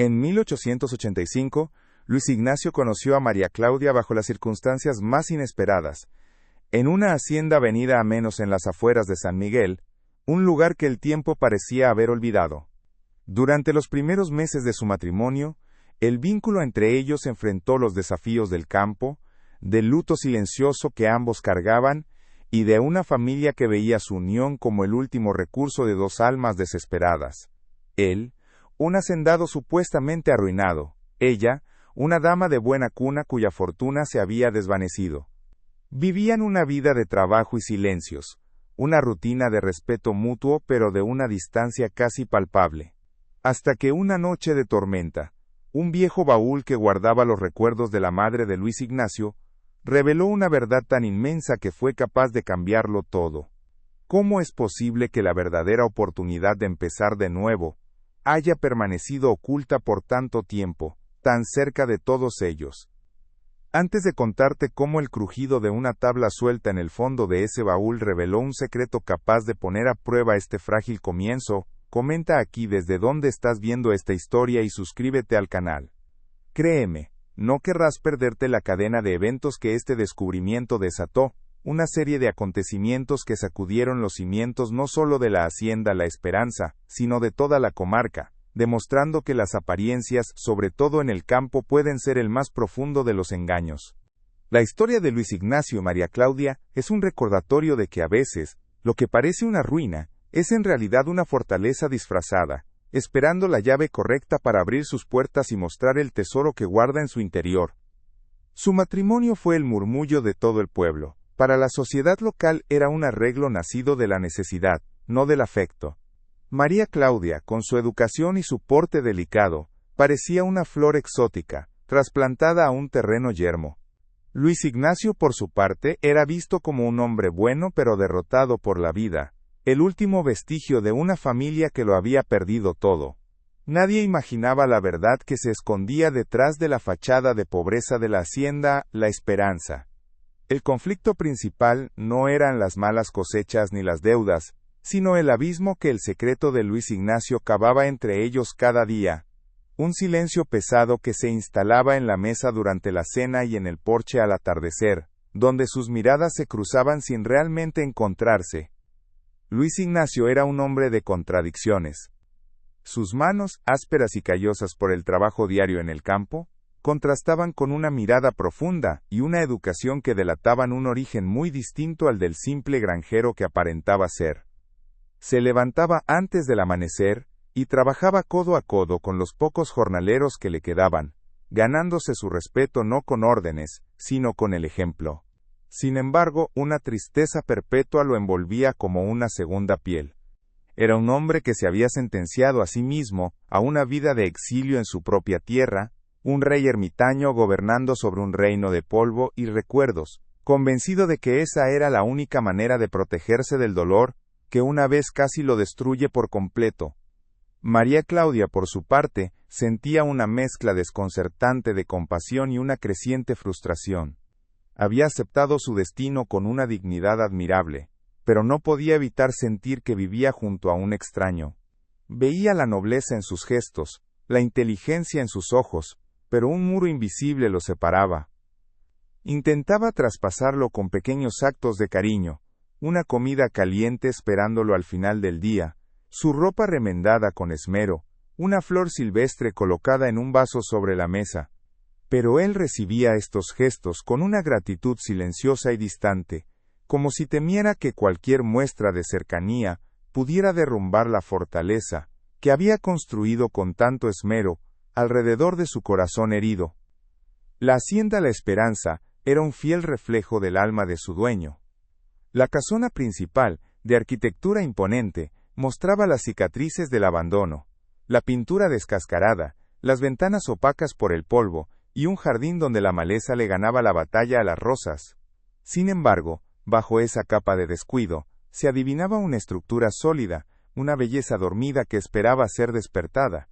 En 1885, Luis Ignacio conoció a María Claudia bajo las circunstancias más inesperadas, en una hacienda venida a menos en las afueras de San Miguel, un lugar que el tiempo parecía haber olvidado. Durante los primeros meses de su matrimonio, el vínculo entre ellos enfrentó los desafíos del campo, del luto silencioso que ambos cargaban, y de una familia que veía su unión como el último recurso de dos almas desesperadas. Él, un hacendado supuestamente arruinado; ella, una dama de buena cuna cuya fortuna se había desvanecido. Vivían una vida de trabajo y silencios, una rutina de respeto mutuo pero de una distancia casi palpable. Hasta que una noche de tormenta, un viejo baúl que guardaba los recuerdos de la madre de Luis Ignacio, reveló una verdad tan inmensa que fue capaz de cambiarlo todo. ¿Cómo es posible que la verdadera oportunidad de empezar de nuevo haya permanecido oculta por tanto tiempo, tan cerca de todos ellos? Antes de contarte cómo el crujido de una tabla suelta en el fondo de ese baúl reveló un secreto capaz de poner a prueba este frágil comienzo, comenta aquí desde dónde estás viendo esta historia y suscríbete al canal. Créeme, no querrás perderte la cadena de eventos que este descubrimiento desató, una serie de acontecimientos que sacudieron los cimientos no solo de la hacienda La Esperanza, sino de toda la comarca, demostrando que las apariencias, sobre todo en el campo, pueden ser el más profundo de los engaños. La historia de Luis Ignacio y María Claudia es un recordatorio de que a veces, lo que parece una ruina, es en realidad una fortaleza disfrazada, esperando la llave correcta para abrir sus puertas y mostrar el tesoro que guarda en su interior. Su matrimonio fue el murmullo de todo el pueblo. Para la sociedad local era un arreglo nacido de la necesidad, no del afecto. María Claudia, con su educación y su porte delicado, parecía una flor exótica, trasplantada a un terreno yermo. Luis Ignacio, por su parte, era visto como un hombre bueno pero derrotado por la vida, el último vestigio de una familia que lo había perdido todo. Nadie imaginaba la verdad que se escondía detrás de la fachada de pobreza de la hacienda La Esperanza. El conflicto principal no eran las malas cosechas ni las deudas, sino el abismo que el secreto de Luis Ignacio cavaba entre ellos cada día, un silencio pesado que se instalaba en la mesa durante la cena y en el porche al atardecer, donde sus miradas se cruzaban sin realmente encontrarse. Luis Ignacio era un hombre de contradicciones. Sus manos, ásperas y callosas por el trabajo diario en el campo, contrastaban con una mirada profunda y una educación que delataban un origen muy distinto al del simple granjero que aparentaba ser. Se levantaba antes del amanecer y trabajaba codo a codo con los pocos jornaleros que le quedaban, ganándose su respeto no con órdenes, sino con el ejemplo. Sin embargo, una tristeza perpetua lo envolvía como una segunda piel. Era un hombre que se había sentenciado a sí mismo a una vida de exilio en su propia tierra, un rey ermitaño gobernando sobre un reino de polvo y recuerdos, convencido de que esa era la única manera de protegerse del dolor, que una vez casi lo destruye por completo. María Claudia, por su parte, sentía una mezcla desconcertante de compasión y una creciente frustración. Había aceptado su destino con una dignidad admirable, pero no podía evitar sentir que vivía junto a un extraño. Veía la nobleza en sus gestos, la inteligencia en sus ojos, pero un muro invisible lo separaba. Intentaba traspasarlo con pequeños actos de cariño, una comida caliente esperándolo al final del día, su ropa remendada con esmero, una flor silvestre colocada en un vaso sobre la mesa. Pero él recibía estos gestos con una gratitud silenciosa y distante, como si temiera que cualquier muestra de cercanía pudiera derrumbar la fortaleza que había construido con tanto esmero alrededor de su corazón herido. La hacienda La Esperanza era un fiel reflejo del alma de su dueño. La casona principal, de arquitectura imponente, mostraba las cicatrices del abandono, la pintura descascarada, las ventanas opacas por el polvo, y un jardín donde la maleza le ganaba la batalla a las rosas. Sin embargo, bajo esa capa de descuido, se adivinaba una estructura sólida, una belleza dormida que esperaba ser despertada.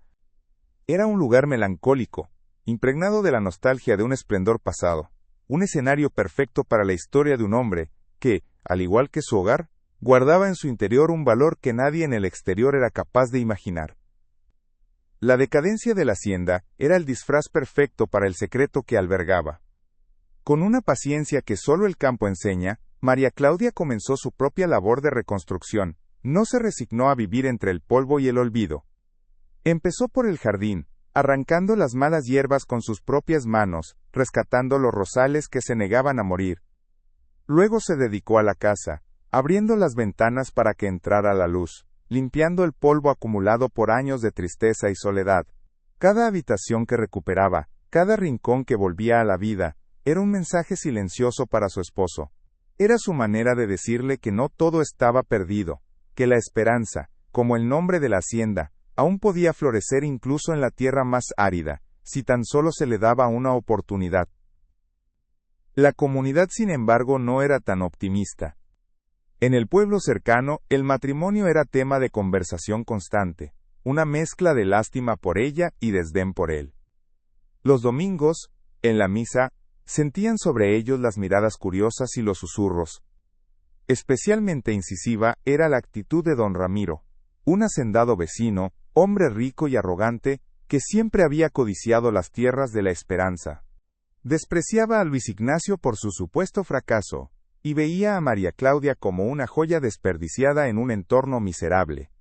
Era un lugar melancólico, impregnado de la nostalgia de un esplendor pasado, un escenario perfecto para la historia de un hombre que, al igual que su hogar, guardaba en su interior un valor que nadie en el exterior era capaz de imaginar. La decadencia de la hacienda era el disfraz perfecto para el secreto que albergaba. Con una paciencia que solo el campo enseña, María Claudia comenzó su propia labor de reconstrucción. No se resignó a vivir entre el polvo y el olvido. Empezó por el jardín, arrancando las malas hierbas con sus propias manos, rescatando los rosales que se negaban a morir. Luego se dedicó a la casa, abriendo las ventanas para que entrara la luz, limpiando el polvo acumulado por años de tristeza y soledad. Cada habitación que recuperaba, cada rincón que volvía a la vida, era un mensaje silencioso para su esposo. Era su manera de decirle que no todo estaba perdido, que la esperanza, como el nombre de la hacienda, aún podía florecer incluso en la tierra más árida, si tan solo se le daba una oportunidad. La comunidad, sin embargo, no era tan optimista. En el pueblo cercano, el matrimonio era tema de conversación constante, una mezcla de lástima por ella y desdén por él. Los domingos, en la misa, sentían sobre ellos las miradas curiosas y los susurros. Especialmente incisiva era la actitud de don Ramiro, un hacendado vecino, hombre rico y arrogante, que siempre había codiciado las tierras de la esperanza. Despreciaba a Luis Ignacio por su supuesto fracaso, y veía a María Claudia como una joya desperdiciada en un entorno miserable.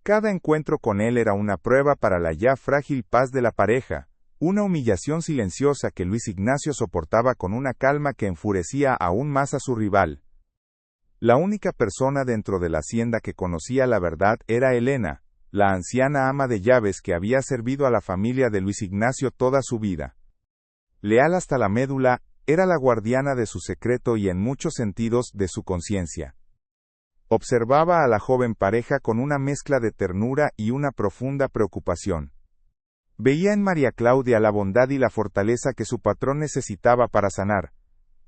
Cada encuentro con él era una prueba para la ya frágil paz de la pareja, una humillación silenciosa que Luis Ignacio soportaba con una calma que enfurecía aún más a su rival. La única persona dentro de la hacienda que conocía la verdad era Elena, la anciana ama de llaves que había servido a la familia de Luis Ignacio toda su vida. Leal hasta la médula, era la guardiana de su secreto y en muchos sentidos de su conciencia. Observaba a la joven pareja con una mezcla de ternura y una profunda preocupación. Veía en María Claudia la bondad y la fortaleza que su patrón necesitaba para sanar,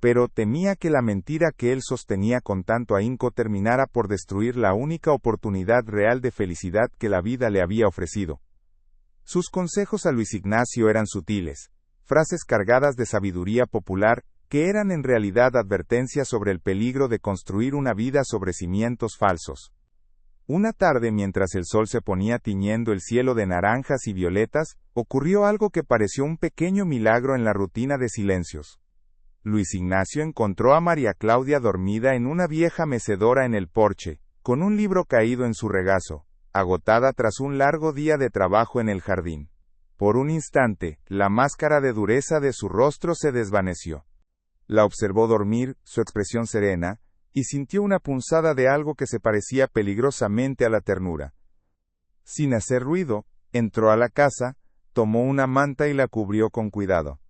pero temía que la mentira que él sostenía con tanto ahínco terminara por destruir la única oportunidad real de felicidad que la vida le había ofrecido. Sus consejos a Luis Ignacio eran sutiles, frases cargadas de sabiduría popular, que eran en realidad advertencias sobre el peligro de construir una vida sobre cimientos falsos. Una tarde, mientras el sol se ponía tiñendo el cielo de naranjas y violetas, ocurrió algo que pareció un pequeño milagro en la rutina de silencios. Luis Ignacio encontró a María Claudia dormida en una vieja mecedora en el porche, con un libro caído en su regazo, agotada tras un largo día de trabajo en el jardín. Por un instante, la máscara de dureza de su rostro se desvaneció. La observó dormir, su expresión serena, y sintió una punzada de algo que se parecía peligrosamente a la ternura. Sin hacer ruido, entró a la casa, tomó una manta y la cubrió con cuidado.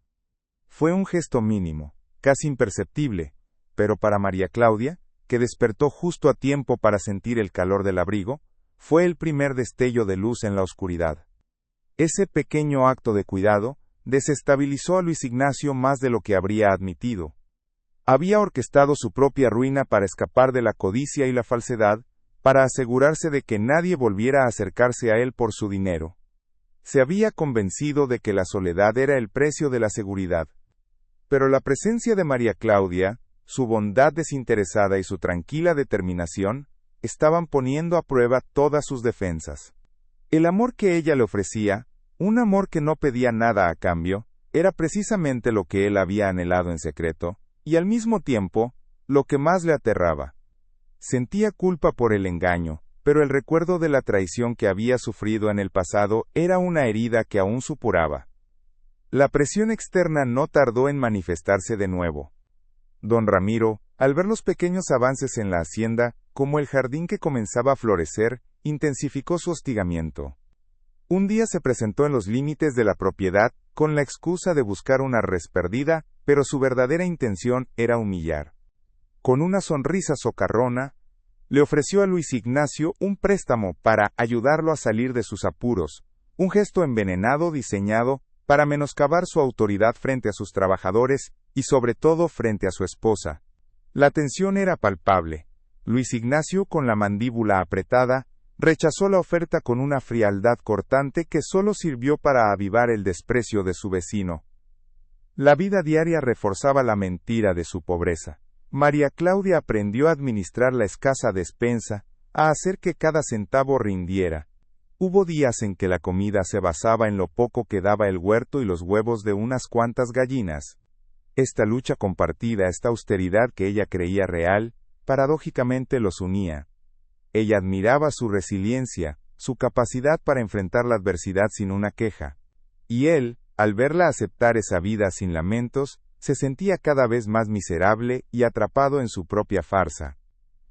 Fue un gesto mínimo, casi imperceptible, pero para María Claudia, que despertó justo a tiempo para sentir el calor del abrigo, fue el primer destello de luz en la oscuridad. Ese pequeño acto de cuidado desestabilizó a Luis Ignacio más de lo que habría admitido. Había orquestado su propia ruina para escapar de la codicia y la falsedad, para asegurarse de que nadie volviera a acercarse a él por su dinero. Se había convencido de que la soledad era el precio de la seguridad. Pero la presencia de María Claudia, su bondad desinteresada y su tranquila determinación, estaban poniendo a prueba todas sus defensas. El amor que ella le ofrecía, un amor que no pedía nada a cambio, era precisamente lo que él había anhelado en secreto, y al mismo tiempo, lo que más le aterraba. Sentía culpa por el engaño, pero el recuerdo de la traición que había sufrido en el pasado era una herida que aún supuraba. La presión externa no tardó en manifestarse de nuevo. Don Ramiro, al ver los pequeños avances en la hacienda, como el jardín que comenzaba a florecer, intensificó su hostigamiento. Un día se presentó en los límites de la propiedad, con la excusa de buscar una res perdida, pero su verdadera intención era humillar. Con una sonrisa socarrona, le ofreció a Luis Ignacio un préstamo para ayudarlo a salir de sus apuros, un gesto envenenado diseñado para menoscabar su autoridad frente a sus trabajadores y sobre todo frente a su esposa. La tensión era palpable. Luis Ignacio, con la mandíbula apretada, rechazó la oferta con una frialdad cortante que solo sirvió para avivar el desprecio de su vecino. La vida diaria reforzaba la mentira de su pobreza. María Claudia aprendió a administrar la escasa despensa, a hacer que cada centavo rindiera. Hubo días en que la comida se basaba en lo poco que daba el huerto y los huevos de unas cuantas gallinas. Esta lucha compartida, esta austeridad que ella creía real, paradójicamente los unía. Ella admiraba su resiliencia, su capacidad para enfrentar la adversidad sin una queja. Y él, al verla aceptar esa vida sin lamentos, se sentía cada vez más miserable y atrapado en su propia farsa.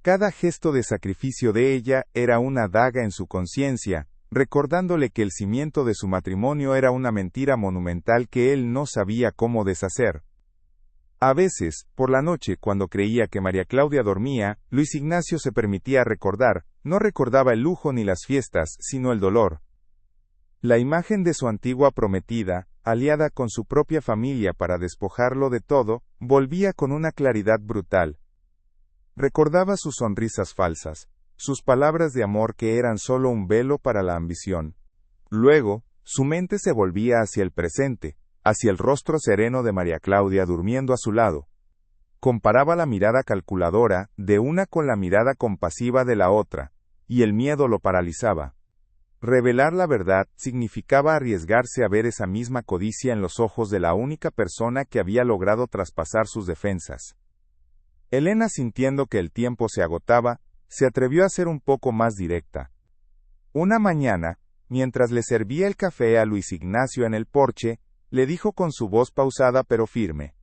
Cada gesto de sacrificio de ella era una daga en su conciencia, recordándole que el cimiento de su matrimonio era una mentira monumental que él no sabía cómo deshacer. A veces, por la noche, cuando creía que María Claudia dormía, Luis Ignacio se permitía recordar, no recordaba el lujo ni las fiestas, sino el dolor. La imagen de su antigua prometida, aliada con su propia familia para despojarlo de todo, volvía con una claridad brutal. Recordaba sus sonrisas falsas, sus palabras de amor que eran solo un velo para la ambición. Luego, su mente se volvía hacia el presente, hacia el rostro sereno de María Claudia durmiendo a su lado. Comparaba la mirada calculadora de una con la mirada compasiva de la otra, y el miedo lo paralizaba. Revelar la verdad significaba arriesgarse a ver esa misma codicia en los ojos de la única persona que había logrado traspasar sus defensas. Elena, sintiendo que el tiempo se agotaba, se atrevió a ser un poco más directa. Una mañana, mientras le servía el café a Luis Ignacio en el porche, le dijo con su voz pausada pero firme: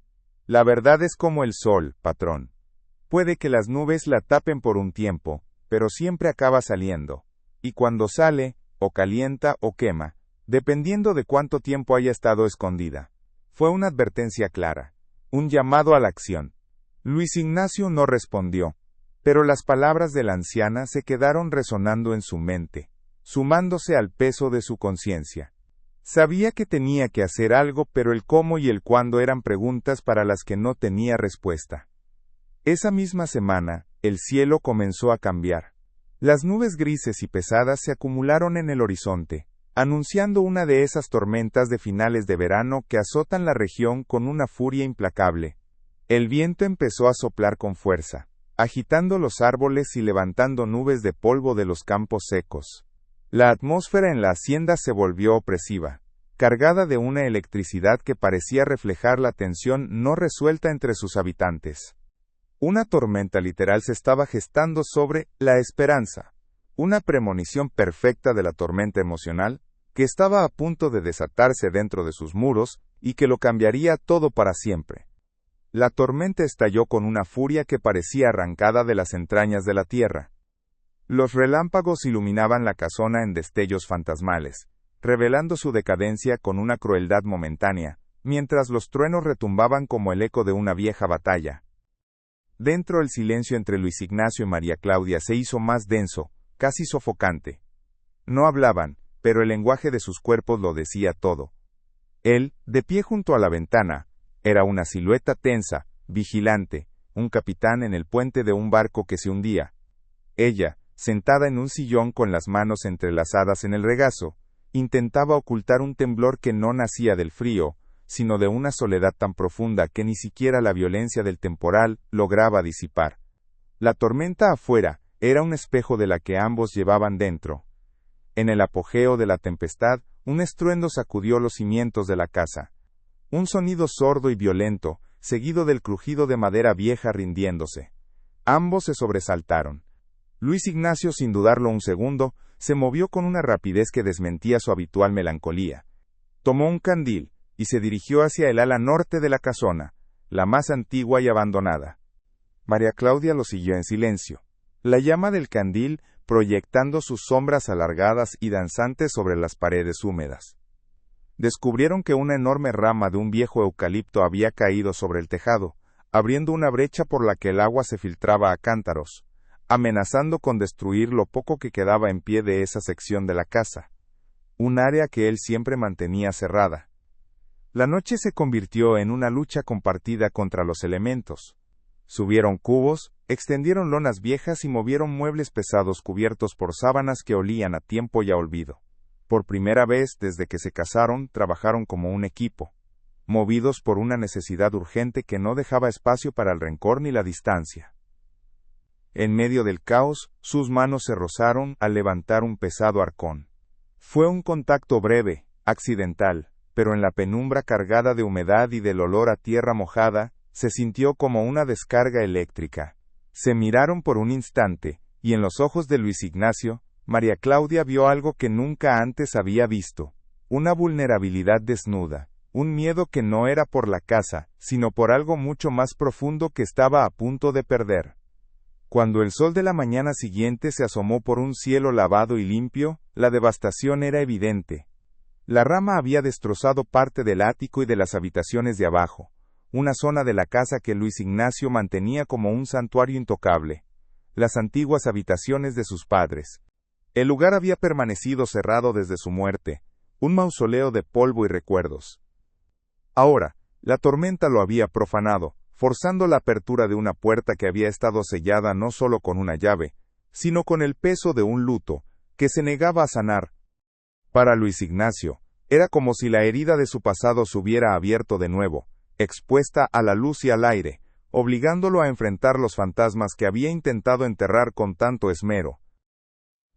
«La verdad es como el sol, patrón. Puede que las nubes la tapen por un tiempo, pero siempre acaba saliendo. Y cuando sale, o calienta o quema, dependiendo de cuánto tiempo haya estado escondida». Fue una advertencia clara, un llamado a la acción. Luis Ignacio no respondió, pero las palabras de la anciana se quedaron resonando en su mente, sumándose al peso de su conciencia. Sabía que tenía que hacer algo, pero el cómo y el cuándo eran preguntas para las que no tenía respuesta. Esa misma semana, el cielo comenzó a cambiar. Las nubes grises y pesadas se acumularon en el horizonte, anunciando una de esas tormentas de finales de verano que azotan la región con una furia implacable. El viento empezó a soplar con fuerza, agitando los árboles y levantando nubes de polvo de los campos secos. La atmósfera en la hacienda se volvió opresiva, cargada de una electricidad que parecía reflejar la tensión no resuelta entre sus habitantes. Una tormenta literal se estaba gestando sobre la esperanza, una premonición perfecta de la tormenta emocional, que estaba a punto de desatarse dentro de sus muros, y que lo cambiaría todo para siempre. La tormenta estalló con una furia que parecía arrancada de las entrañas de la tierra. Los relámpagos iluminaban la casona en destellos fantasmales, revelando su decadencia con una crueldad momentánea, mientras los truenos retumbaban como el eco de una vieja batalla. Dentro el silencio entre Luis Ignacio y María Claudia se hizo más denso, casi sofocante. No hablaban, pero el lenguaje de sus cuerpos lo decía todo. Él, de pie junto a la ventana, era una silueta tensa, vigilante, un capitán en el puente de un barco que se hundía. Ella, sentada en un sillón con las manos entrelazadas en el regazo, intentaba ocultar un temblor que no nacía del frío, sino de una soledad tan profunda que ni siquiera la violencia del temporal lograba disipar. La tormenta afuera era un espejo de la que ambos llevaban dentro. En el apogeo de la tempestad, un estruendo sacudió los cimientos de la casa. Un sonido sordo y violento, seguido del crujido de madera vieja rindiéndose. Ambos se sobresaltaron. Luis Ignacio, sin dudarlo un segundo, se movió con una rapidez que desmentía su habitual melancolía. Tomó un candil, y se dirigió hacia el ala norte de la casona, la más antigua y abandonada. María Claudia lo siguió en silencio. La llama del candil proyectando sus sombras alargadas y danzantes sobre las paredes húmedas. Descubrieron que una enorme rama de un viejo eucalipto había caído sobre el tejado, abriendo una brecha por la que el agua se filtraba a cántaros, amenazando con destruir lo poco que quedaba en pie de esa sección de la casa, un área que él siempre mantenía cerrada. La noche se convirtió en una lucha compartida contra los elementos. Subieron cubos, extendieron lonas viejas y movieron muebles pesados cubiertos por sábanas que olían a tiempo y a olvido. Por primera vez desde que se casaron, trabajaron como un equipo, movidos por una necesidad urgente que no dejaba espacio para el rencor ni la distancia. En medio del caos, sus manos se rozaron al levantar un pesado arcón. Fue un contacto breve, accidental, pero en la penumbra cargada de humedad y del olor a tierra mojada, se sintió como una descarga eléctrica. Se miraron por un instante, y en los ojos de Luis Ignacio, María Claudia vio algo que nunca antes había visto, una vulnerabilidad desnuda, un miedo que no era por la casa, sino por algo mucho más profundo que estaba a punto de perder. Cuando el sol de la mañana siguiente se asomó por un cielo lavado y limpio, la devastación era evidente. La rama había destrozado parte del ático y de las habitaciones de abajo, una zona de la casa que Luis Ignacio mantenía como un santuario intocable, las antiguas habitaciones de sus padres. El lugar había permanecido cerrado desde su muerte, un mausoleo de polvo y recuerdos. Ahora, la tormenta lo había profanado, forzando la apertura de una puerta que había estado sellada no solo con una llave, sino con el peso de un luto, que se negaba a sanar. Para Luis Ignacio, era como si la herida de su pasado se hubiera abierto de nuevo, expuesta a la luz y al aire, obligándolo a enfrentar los fantasmas que había intentado enterrar con tanto esmero.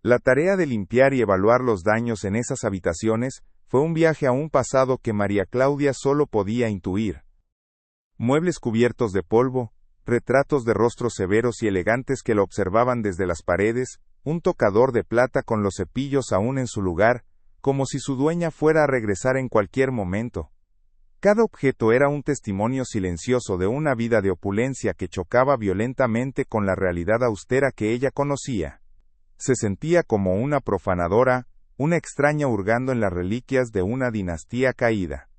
La tarea de limpiar y evaluar los daños en esas habitaciones fue un viaje a un pasado que María Claudia solo podía intuir. Muebles cubiertos de polvo, retratos de rostros severos y elegantes que lo observaban desde las paredes, un tocador de plata con los cepillos aún en su lugar, como si su dueña fuera a regresar en cualquier momento. Cada objeto era un testimonio silencioso de una vida de opulencia que chocaba violentamente con la realidad austera que ella conocía. Se sentía como una profanadora, una extraña hurgando en las reliquias de una dinastía caída.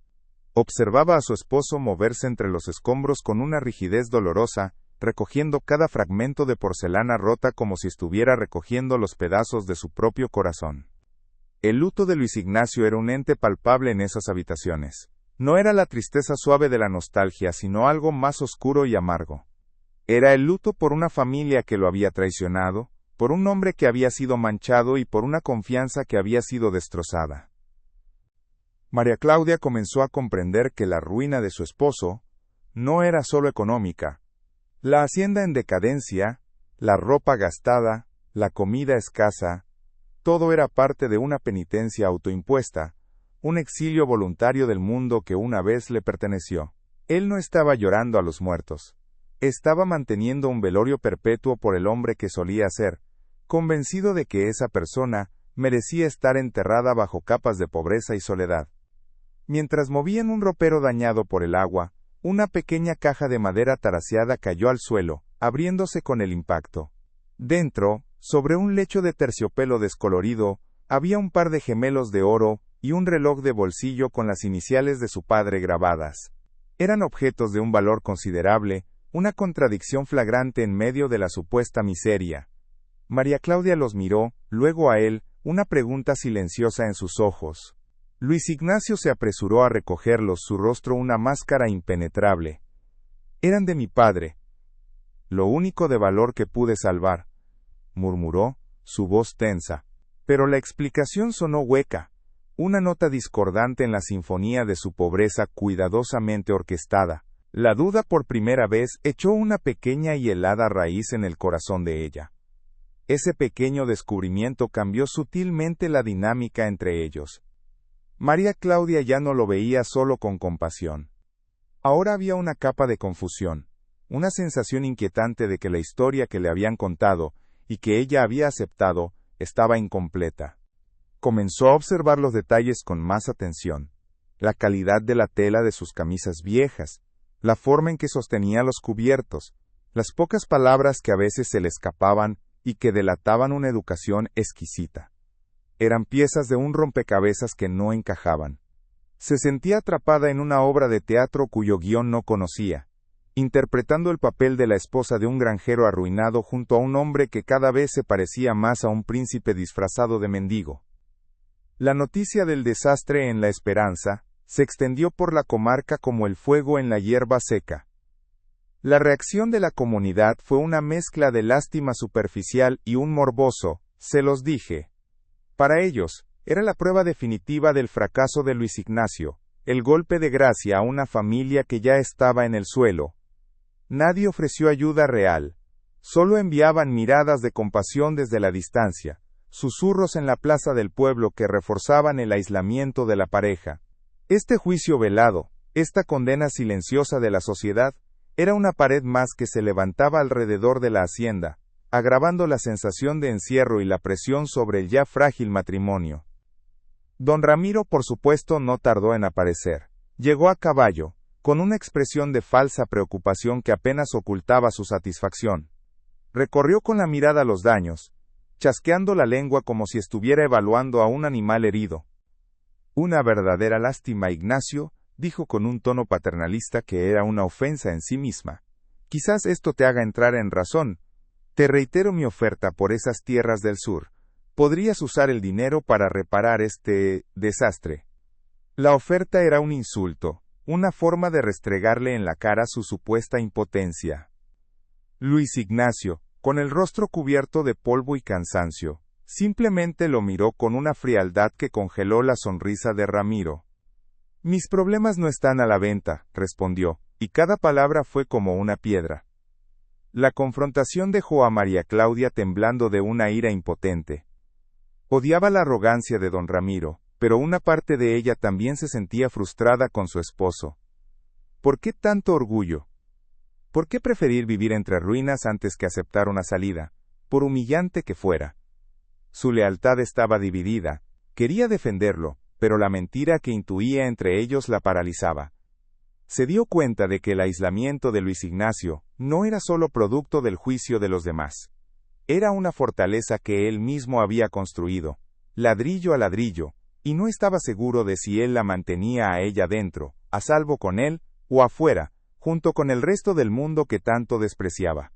Observaba a su esposo moverse entre los escombros con una rigidez dolorosa, recogiendo cada fragmento de porcelana rota como si estuviera recogiendo los pedazos de su propio corazón. El luto de Luis Ignacio era un ente palpable en esas habitaciones. No era la tristeza suave de la nostalgia, sino algo más oscuro y amargo. Era el luto por una familia que lo había traicionado, por un hombre que había sido manchado y por una confianza que había sido destrozada. María Claudia comenzó a comprender que la ruina de su esposo no era solo económica. La hacienda en decadencia, la ropa gastada, la comida escasa, todo era parte de una penitencia autoimpuesta, un exilio voluntario del mundo que una vez le perteneció. Él no estaba llorando a los muertos. Estaba manteniendo un velorio perpetuo por el hombre que solía ser, convencido de que esa persona merecía estar enterrada bajo capas de pobreza y soledad. Mientras movían un ropero dañado por el agua, una pequeña caja de madera taraseada cayó al suelo, abriéndose con el impacto. Dentro, sobre un lecho de terciopelo descolorido, había un par de gemelos de oro y un reloj de bolsillo con las iniciales de su padre grabadas. Eran objetos de un valor considerable, una contradicción flagrante en medio de la supuesta miseria. María Claudia los miró, luego a él, una pregunta silenciosa en sus ojos. Luis Ignacio se apresuró a recogerlos, su rostro una máscara impenetrable. Eran de mi padre. Lo único de valor que pude salvar, murmuró, su voz tensa. Pero la explicación sonó hueca, una nota discordante en la sinfonía de su pobreza cuidadosamente orquestada. La duda por primera vez echó una pequeña y helada raíz en el corazón de ella. Ese pequeño descubrimiento cambió sutilmente la dinámica entre ellos. María Claudia ya no lo veía solo con compasión. Ahora había una capa de confusión, una sensación inquietante de que la historia que le habían contado, y que ella había aceptado, estaba incompleta. Comenzó a observar los detalles con más atención. La calidad de la tela de sus camisas viejas, la forma en que sostenía los cubiertos, las pocas palabras que a veces se le escapaban y que delataban una educación exquisita. Eran piezas de un rompecabezas que no encajaban. Se sentía atrapada en una obra de teatro cuyo guión no conocía, interpretando el papel de la esposa de un granjero arruinado junto a un hombre que cada vez se parecía más a un príncipe disfrazado de mendigo. La noticia del desastre en La Esperanza se extendió por la comarca como el fuego en la hierba seca. La reacción de la comunidad fue una mezcla de lástima superficial y un morboso, se los dije. Para ellos, era la prueba definitiva del fracaso de Luis Ignacio, el golpe de gracia a una familia que ya estaba en el suelo. Nadie ofreció ayuda real, solo enviaban miradas de compasión desde la distancia, susurros en la plaza del pueblo que reforzaban el aislamiento de la pareja. Este juicio velado, esta condena silenciosa de la sociedad, era una pared más que se levantaba alrededor de la hacienda, agravando la sensación de encierro y la presión sobre el ya frágil matrimonio. Don Ramiro, por supuesto, no tardó en aparecer. Llegó a caballo, con una expresión de falsa preocupación que apenas ocultaba su satisfacción. Recorrió con la mirada los daños, chasqueando la lengua como si estuviera evaluando a un animal herido. Una verdadera lástima, Ignacio, dijo con un tono paternalista que era una ofensa en sí misma. Quizás esto te haga entrar en razón. Te reitero mi oferta por esas tierras del sur. Podrías usar el dinero para reparar este desastre. La oferta era un insulto, una forma de restregarle en la cara su supuesta impotencia. Luis Ignacio, con el rostro cubierto de polvo y cansancio, simplemente lo miró con una frialdad que congeló la sonrisa de Ramiro. Mis problemas no están a la venta, respondió, y cada palabra fue como una piedra. La confrontación dejó a María Claudia temblando de una ira impotente. Odiaba la arrogancia de don Ramiro, pero una parte de ella también se sentía frustrada con su esposo. ¿Por qué tanto orgullo? ¿Por qué preferir vivir entre ruinas antes que aceptar una salida, por humillante que fuera? Su lealtad estaba dividida, quería defenderlo, pero la mentira que intuía entre ellos la paralizaba. Se dio cuenta de que el aislamiento de Luis Ignacio no era solo producto del juicio de los demás. Era una fortaleza que él mismo había construido, ladrillo a ladrillo, y no estaba seguro de si él la mantenía a ella dentro, a salvo con él, o afuera, junto con el resto del mundo que tanto despreciaba.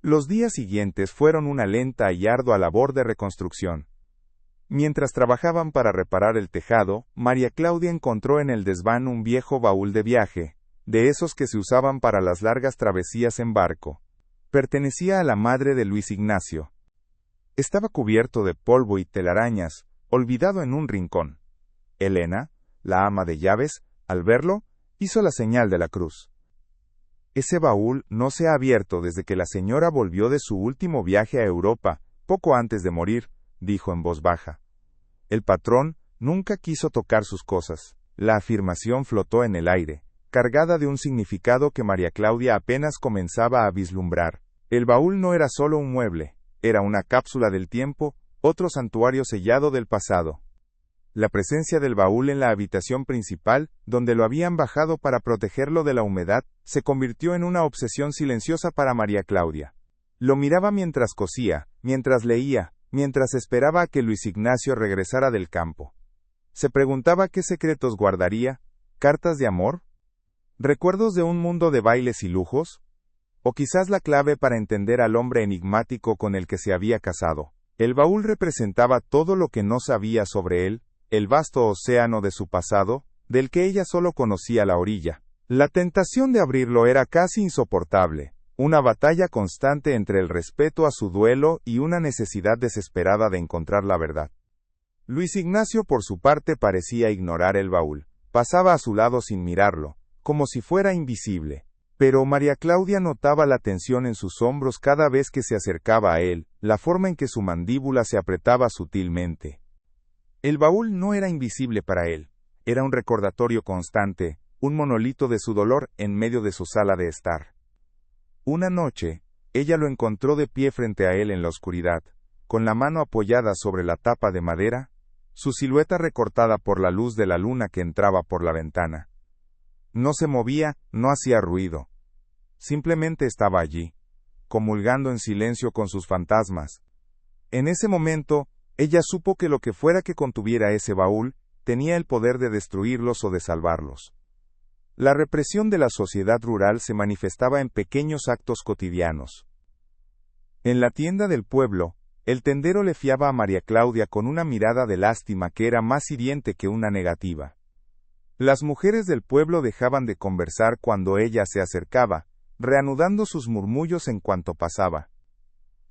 Los días siguientes fueron una lenta y ardua labor de reconstrucción. Mientras trabajaban para reparar el tejado, María Claudia encontró en el desván un viejo baúl de viaje, de esos que se usaban para las largas travesías en barco. Pertenecía a la madre de Luis Ignacio. Estaba cubierto de polvo y telarañas, olvidado en un rincón. Elena, la ama de llaves, al verlo, hizo la señal de la cruz. Ese baúl no se ha abierto desde que la señora volvió de su último viaje a Europa, poco antes de morir, dijo en voz baja. El patrón nunca quiso tocar sus cosas. La afirmación flotó en el aire, cargada de un significado que María Claudia apenas comenzaba a vislumbrar. El baúl no era solo un mueble, era una cápsula del tiempo, otro santuario sellado del pasado. La presencia del baúl en la habitación principal, donde lo habían bajado para protegerlo de la humedad, se convirtió en una obsesión silenciosa para María Claudia. Lo miraba mientras cosía, mientras leía, mientras esperaba a que Luis Ignacio regresara del campo. Se preguntaba qué secretos guardaría, cartas de amor, recuerdos de un mundo de bailes y lujos, o quizás la clave para entender al hombre enigmático con el que se había casado. El baúl representaba todo lo que no sabía sobre él, el vasto océano de su pasado, del que ella solo conocía la orilla. La tentación de abrirlo era casi insoportable, una batalla constante entre el respeto a su duelo y una necesidad desesperada de encontrar la verdad. Luis Ignacio por su parte parecía ignorar el baúl, pasaba a su lado sin mirarlo, como si fuera invisible. Pero María Claudia notaba la tensión en sus hombros cada vez que se acercaba a él, la forma en que su mandíbula se apretaba sutilmente. El baúl no era invisible para él, era un recordatorio constante, un monolito de su dolor en medio de su sala de estar. Una noche, ella lo encontró de pie frente a él en la oscuridad, con la mano apoyada sobre la tapa de madera, su silueta recortada por la luz de la luna que entraba por la ventana. No se movía, no hacía ruido. Simplemente estaba allí, comulgando en silencio con sus fantasmas. En ese momento, ella supo que lo que fuera que contuviera ese baúl, tenía el poder de destruirlos o de salvarlos. La represión de la sociedad rural se manifestaba en pequeños actos cotidianos. En la tienda del pueblo, el tendero le fiaba a María Claudia con una mirada de lástima que era más hiriente que una negativa. Las mujeres del pueblo dejaban de conversar cuando ella se acercaba, reanudando sus murmullos en cuanto pasaba.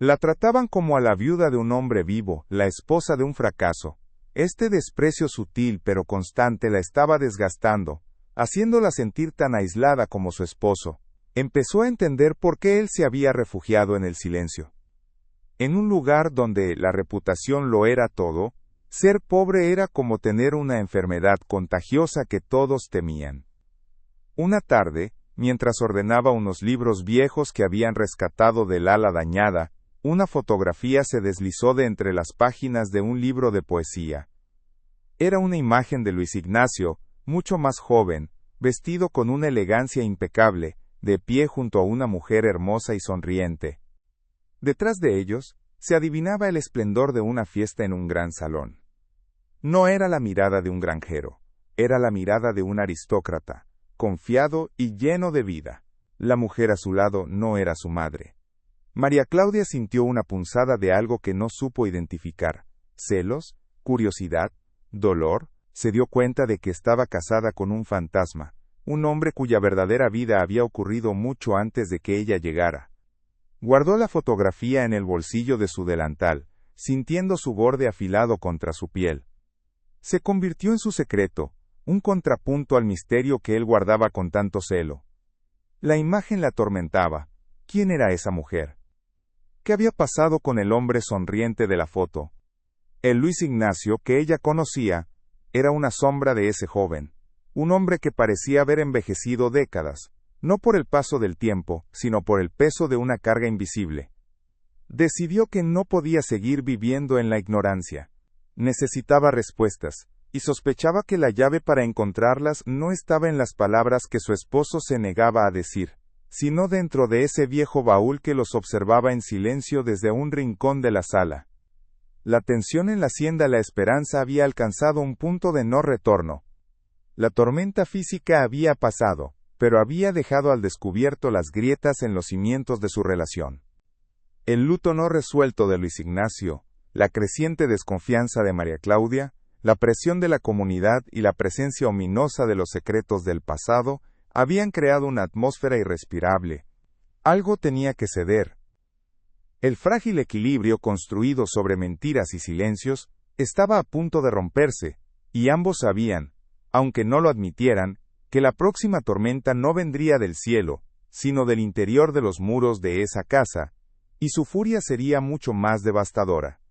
La trataban como a la viuda de un hombre vivo, la esposa de un fracaso. Este desprecio sutil pero constante la estaba desgastando, haciéndola sentir tan aislada como su esposo. Empezó a entender por qué él se había refugiado en el silencio. En un lugar donde la reputación lo era todo, ser pobre era como tener una enfermedad contagiosa que todos temían. Una tarde, mientras ordenaba unos libros viejos que habían rescatado del ala dañada, una fotografía se deslizó de entre las páginas de un libro de poesía. Era una imagen de Luis Ignacio, mucho más joven, vestido con una elegancia impecable, de pie junto a una mujer hermosa y sonriente. Detrás de ellos, se adivinaba el esplendor de una fiesta en un gran salón. No era la mirada de un granjero, era la mirada de un aristócrata, confiado y lleno de vida. La mujer a su lado no era su madre. María Claudia sintió una punzada de algo que no supo identificar: celos, curiosidad, dolor. Se dio cuenta de que estaba casada con un fantasma, un hombre cuya verdadera vida había ocurrido mucho antes de que ella llegara. Guardó la fotografía en el bolsillo de su delantal, sintiendo su borde afilado contra su piel. Se convirtió en su secreto, un contrapunto al misterio que él guardaba con tanto celo. La imagen la atormentaba. ¿Quién era esa mujer? ¿Qué había pasado con el hombre sonriente de la foto? El Luis Ignacio que ella conocía era una sombra de ese joven, un hombre que parecía haber envejecido décadas, no por el paso del tiempo, sino por el peso de una carga invisible. Decidió que no podía seguir viviendo en la ignorancia. Necesitaba respuestas, y sospechaba que la llave para encontrarlas no estaba en las palabras que su esposo se negaba a decir, sino dentro de ese viejo baúl que los observaba en silencio desde un rincón de la sala. La tensión en la hacienda La Esperanza había alcanzado un punto de no retorno. La tormenta física había pasado, pero había dejado al descubierto las grietas en los cimientos de su relación. El luto no resuelto de Luis Ignacio, la creciente desconfianza de María Claudia, la presión de la comunidad y la presencia ominosa de los secretos del pasado habían creado una atmósfera irrespirable. Algo tenía que ceder. El frágil equilibrio construido sobre mentiras y silencios estaba a punto de romperse, y ambos sabían, aunque no lo admitieran, que la próxima tormenta no vendría del cielo, sino del interior de los muros de esa casa, y su furia sería mucho más devastadora.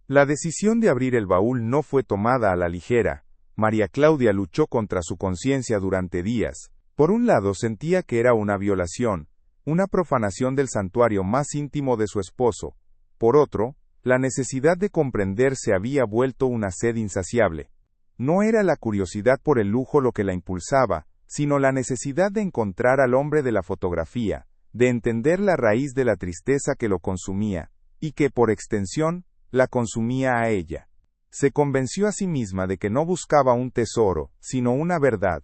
La decisión de abrir el baúl no fue tomada a la ligera. María Claudia luchó contra su conciencia durante días. Por un lado sentía que era una violación, una profanación del santuario más íntimo de su esposo. Por otro, la necesidad de comprender se había vuelto una sed insaciable. No era la curiosidad por el lujo lo que la impulsaba, sino la necesidad de encontrar al hombre de la fotografía, de entender la raíz de la tristeza que lo consumía, y que, por extensión, la consumía a ella. Se convenció a sí misma de que no buscaba un tesoro, sino una verdad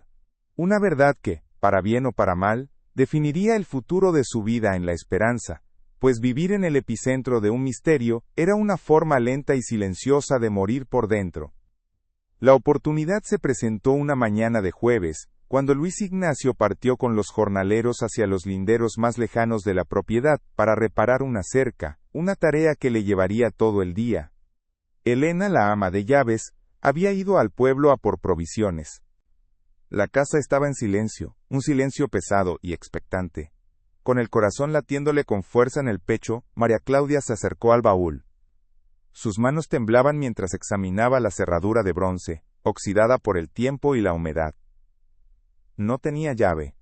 que, para bien o para mal, definiría el futuro de su vida en La Esperanza, pues vivir en el epicentro de un misterio era una forma lenta y silenciosa de morir por dentro. La oportunidad se presentó una mañana de jueves, cuando Luis Ignacio partió con los jornaleros hacia los linderos más lejanos de la propiedad para reparar una cerca, una tarea que le llevaría todo el día. Elena, la ama de llaves, había ido al pueblo a por provisiones. La casa estaba en silencio, un silencio pesado y expectante. Con el corazón latiéndole con fuerza en el pecho, María Claudia se acercó al baúl. Sus manos temblaban mientras examinaba la cerradura de bronce, oxidada por el tiempo y la humedad. No tenía llave.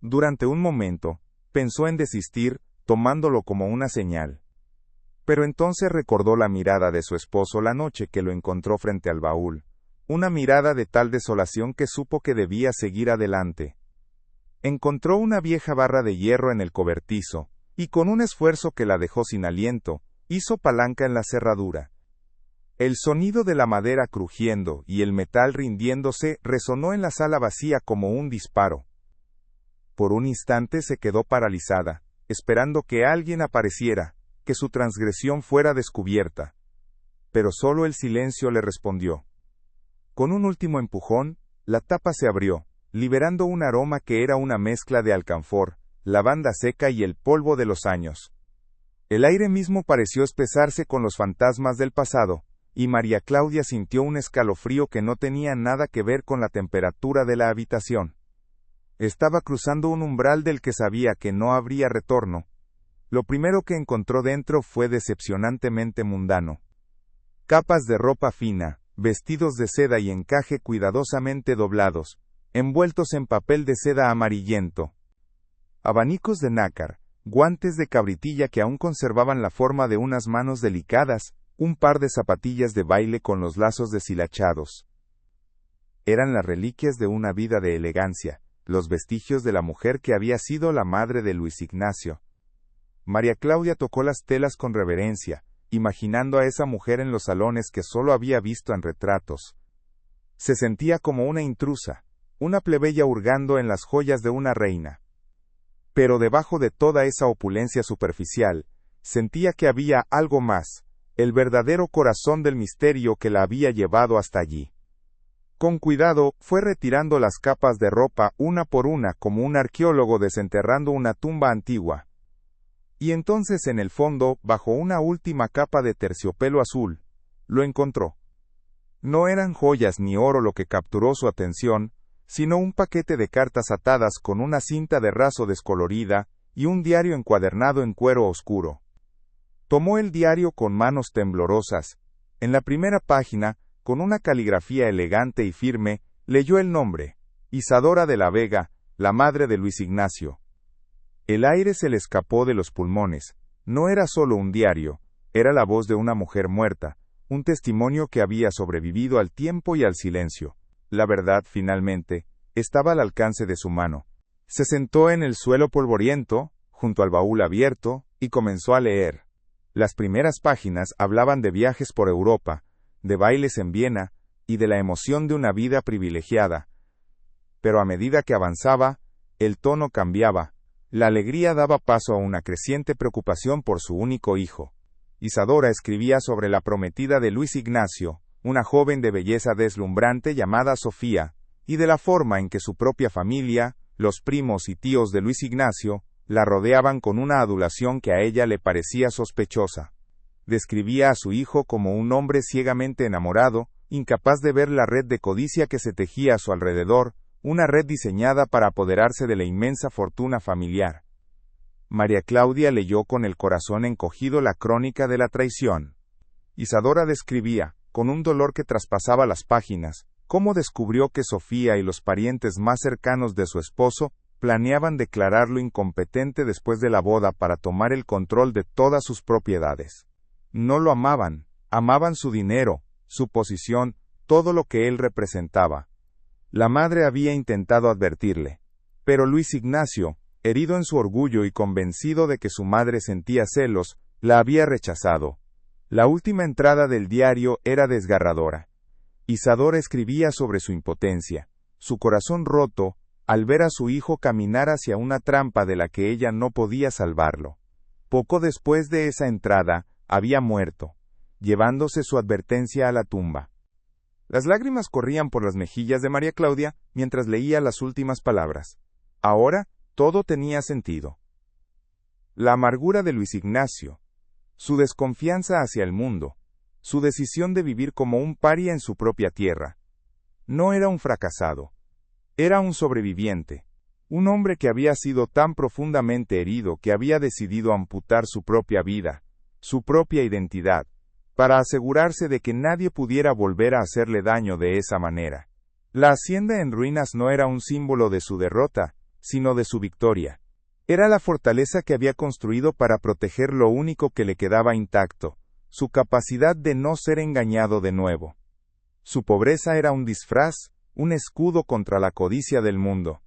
Durante un momento, pensó en desistir, tomándolo como una señal. Pero entonces recordó la mirada de su esposo la noche que lo encontró frente al baúl, una mirada de tal desolación que supo que debía seguir adelante. Encontró una vieja barra de hierro en el cobertizo, y con un esfuerzo que la dejó sin aliento, hizo palanca en la cerradura. El sonido de la madera crujiendo y el metal rindiéndose resonó en la sala vacía como un disparo. Por un instante se quedó paralizada, esperando que alguien apareciera, que su transgresión fuera descubierta. Pero solo el silencio le respondió. Con un último empujón, la tapa se abrió, liberando un aroma que era una mezcla de alcanfor, lavanda seca y el polvo de los años. El aire mismo pareció espesarse con los fantasmas del pasado, y María Claudia sintió un escalofrío que no tenía nada que ver con la temperatura de la habitación. Estaba cruzando un umbral del que sabía que no habría retorno. lo primero que encontró dentro fue decepcionantemente mundano. Capas de ropa fina, vestidos de seda y encaje cuidadosamente doblados, envueltos en papel de seda amarillento. Abanicos de nácar, guantes de cabritilla que aún conservaban la forma de unas manos delicadas, un par de zapatillas de baile con los lazos deshilachados. Eran las reliquias de una vida de elegancia, los vestigios de la mujer que había sido la madre de Luis Ignacio. María Claudia tocó las telas con reverencia, imaginando a esa mujer en los salones que solo había visto en retratos. Se sentía como una intrusa, una plebeya hurgando en las joyas de una reina. Pero debajo de toda esa opulencia superficial, sentía que había algo más, el verdadero corazón del misterio que la había llevado hasta allí. Con cuidado, fue retirando las capas de ropa una por una como un arqueólogo desenterrando una tumba antigua. Y entonces en el fondo, bajo una última capa de terciopelo azul, lo encontró. No eran joyas ni oro lo que capturó su atención, sino un paquete de cartas atadas con una cinta de raso descolorida y un diario encuadernado en cuero oscuro. Tomó el diario con manos temblorosas. En la primera página, con una caligrafía elegante y firme, leyó el nombre: Isadora de la Vega, la madre de Luis Ignacio. El aire se le escapó de los pulmones. No era solo un diario, era la voz de una mujer muerta, un testimonio que había sobrevivido al tiempo y al silencio. La verdad, finalmente, estaba al alcance de su mano. Se sentó en el suelo polvoriento, junto al baúl abierto, y comenzó a leer. Las primeras páginas hablaban de viajes por Europa, de bailes en Viena, y de la emoción de una vida privilegiada. Pero a medida que avanzaba, el tono cambiaba. La alegría daba paso a una creciente preocupación por su único hijo. Isadora escribía sobre la prometida de Luis Ignacio, una joven de belleza deslumbrante llamada Sofía, y de la forma en que su propia familia, los primos y tíos de Luis Ignacio, la rodeaban con una adulación que a ella le parecía sospechosa. Describía a su hijo como un hombre ciegamente enamorado, incapaz de ver la red de codicia que se tejía a su alrededor, una red diseñada para apoderarse de la inmensa fortuna familiar. María Claudia leyó con el corazón encogido la crónica de la traición. Isadora describía, con un dolor que traspasaba las páginas, cómo descubrió que Sofía y los parientes más cercanos de su esposo planeaban declararlo incompetente después de la boda para tomar el control de todas sus propiedades. No lo amaban, amaban su dinero, su posición, todo lo que él representaba. La madre había intentado advertirle, pero Luis Ignacio, herido en su orgullo y convencido de que su madre sentía celos, la había rechazado. La última entrada del diario era desgarradora. Isadora escribía sobre su impotencia, su corazón roto, al ver a su hijo caminar hacia una trampa de la que ella no podía salvarlo. Poco después de esa entrada, había muerto, llevándose su advertencia a la tumba. Las lágrimas corrían por las mejillas de María Claudia mientras leía las últimas palabras. Ahora, todo tenía sentido. La amargura de Luis Ignacio, su desconfianza hacia el mundo, su decisión de vivir como un paria en su propia tierra. No era un fracasado, era un sobreviviente, un hombre que había sido tan profundamente herido que había decidido amputar su propia vida, su propia identidad, para asegurarse de que nadie pudiera volver a hacerle daño de esa manera. La hacienda en ruinas no era un símbolo de su derrota, sino de su victoria. Era la fortaleza que había construido para proteger lo único que le quedaba intacto, su capacidad de no ser engañado de nuevo. Su pobreza era un disfraz, un escudo contra la codicia del mundo.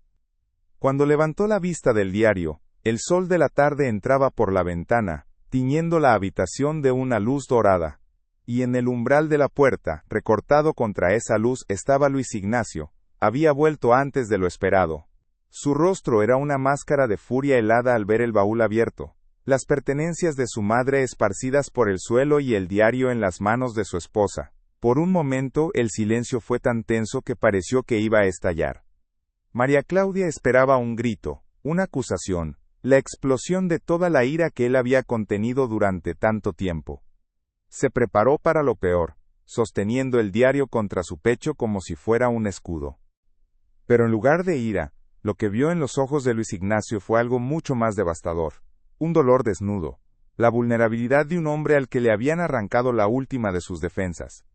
Cuando levantó la vista del diario, el sol de la tarde entraba por la ventana, tiñendo la habitación de una luz dorada. Y en el umbral de la puerta, recortado contra esa luz, estaba Luis Ignacio. Había vuelto antes de lo esperado. Su rostro era una máscara de furia helada al ver el baúl abierto, las pertenencias de su madre esparcidas por el suelo y el diario en las manos de su esposa. Por un momento el silencio fue tan tenso que pareció que iba a estallar. María Claudia esperaba un grito, una acusación, la explosión de toda la ira que él había contenido durante tanto tiempo. Se preparó para lo peor, sosteniendo el diario contra su pecho como si fuera un escudo. Pero en lugar de ira, lo que vio en los ojos de Luis Ignacio fue algo mucho más devastador. un dolor desnudo, la vulnerabilidad de un hombre al que le habían arrancado la última de sus defensas.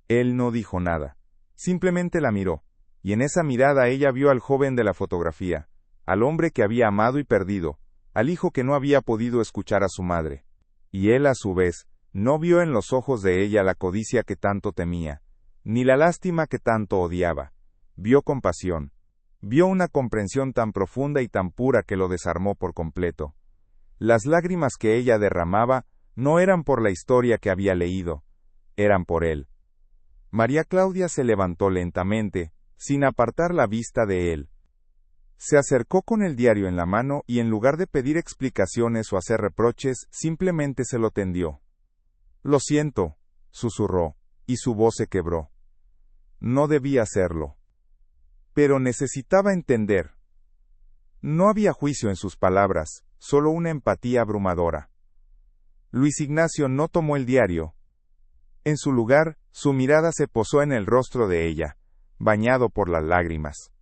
Él no dijo nada, simplemente la miró, y en esa mirada ella vio al joven de la fotografía, al hombre que había amado y perdido, al hijo que no había podido escuchar a su madre. Y él, a su vez, no vio en los ojos de ella la codicia que tanto temía, ni la lástima que tanto odiaba. Vio compasión. Vio una comprensión tan profunda y tan pura que lo desarmó por completo. Las lágrimas que ella derramaba no eran por la historia que había leído, eran por él. María Claudia se levantó lentamente, sin apartar la vista de él. Se acercó con el diario en la mano y en lugar de pedir explicaciones o hacer reproches, simplemente se lo tendió. «Lo siento», susurró, y su voz se quebró. No debía hacerlo. Pero necesitaba entender. No había juicio en sus palabras, solo una empatía abrumadora. Luis Ignacio no tomó el diario. En su lugar, su mirada se posó en el rostro de ella, bañado por las lágrimas.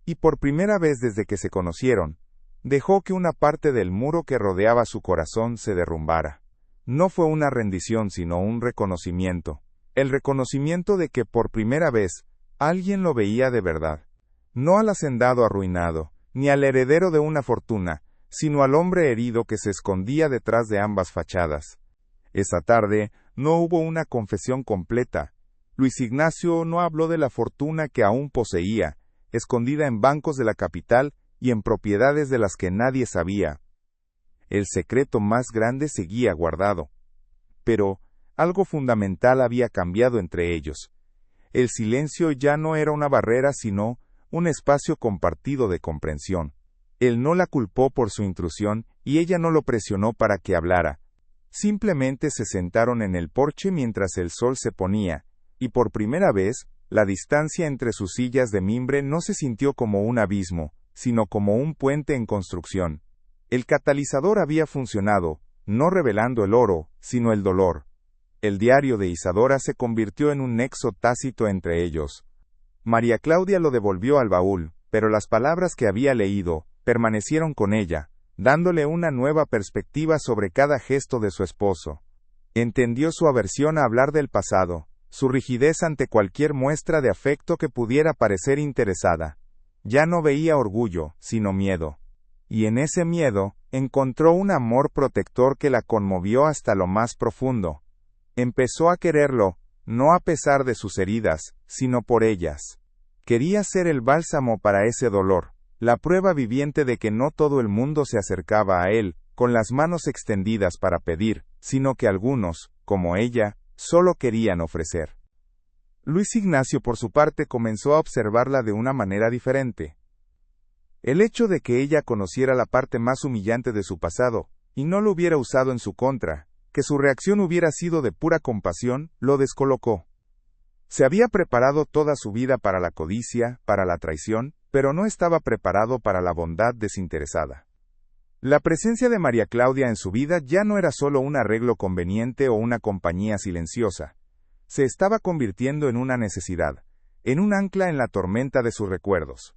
Y por primera vez desde que se conocieron, dejó que una parte del muro que rodeaba su corazón se derrumbara. No fue una rendición sino un reconocimiento, el reconocimiento de que por primera vez, alguien lo veía de verdad. No al hacendado arruinado, ni al heredero de una fortuna, sino al hombre herido que se escondía detrás de ambas fachadas. Esa tarde, no hubo una confesión completa. Luis Ignacio no habló de la fortuna que aún poseía, escondida en bancos de la capital y en propiedades de las que nadie sabía. El secreto más grande seguía guardado. Pero algo fundamental había cambiado entre ellos. El silencio ya no era una barrera sino un espacio compartido de comprensión. Él no la culpó por su intrusión y ella no lo presionó para que hablara. Simplemente se sentaron en el porche mientras el sol se ponía, y por primera vez, la distancia entre sus sillas de mimbre no se sintió como un abismo, sino como un puente en construcción. El catalizador había funcionado, no revelando el oro, sino el dolor. El diario de Isadora se convirtió en un nexo tácito entre ellos. María Claudia lo devolvió al baúl, pero las palabras que había leído permanecieron con ella, dándole una nueva perspectiva sobre cada gesto de su esposo. Entendió su aversión a hablar del pasado, su rigidez ante cualquier muestra de afecto que pudiera parecer interesada. Ya no veía orgullo, sino miedo. Y en ese miedo, encontró un amor protector que la conmovió hasta lo más profundo. Empezó a quererlo, no a pesar de sus heridas, sino por ellas. Quería ser el bálsamo para ese dolor, la prueba viviente de que no todo el mundo se acercaba a él, con las manos extendidas para pedir, sino que algunos, como ella, solo querían ofrecer. Luis Ignacio por su parte comenzó a observarla de una manera diferente. El hecho de que ella conociera la parte más humillante de su pasado, y no lo hubiera usado en su contra, que su reacción hubiera sido de pura compasión, lo descolocó. Se había preparado toda su vida para la codicia, para la traición, pero no estaba preparado para la bondad desinteresada. La presencia de María Claudia en su vida ya no era solo un arreglo conveniente o una compañía silenciosa. Se estaba convirtiendo en una necesidad, en un ancla en la tormenta de sus recuerdos.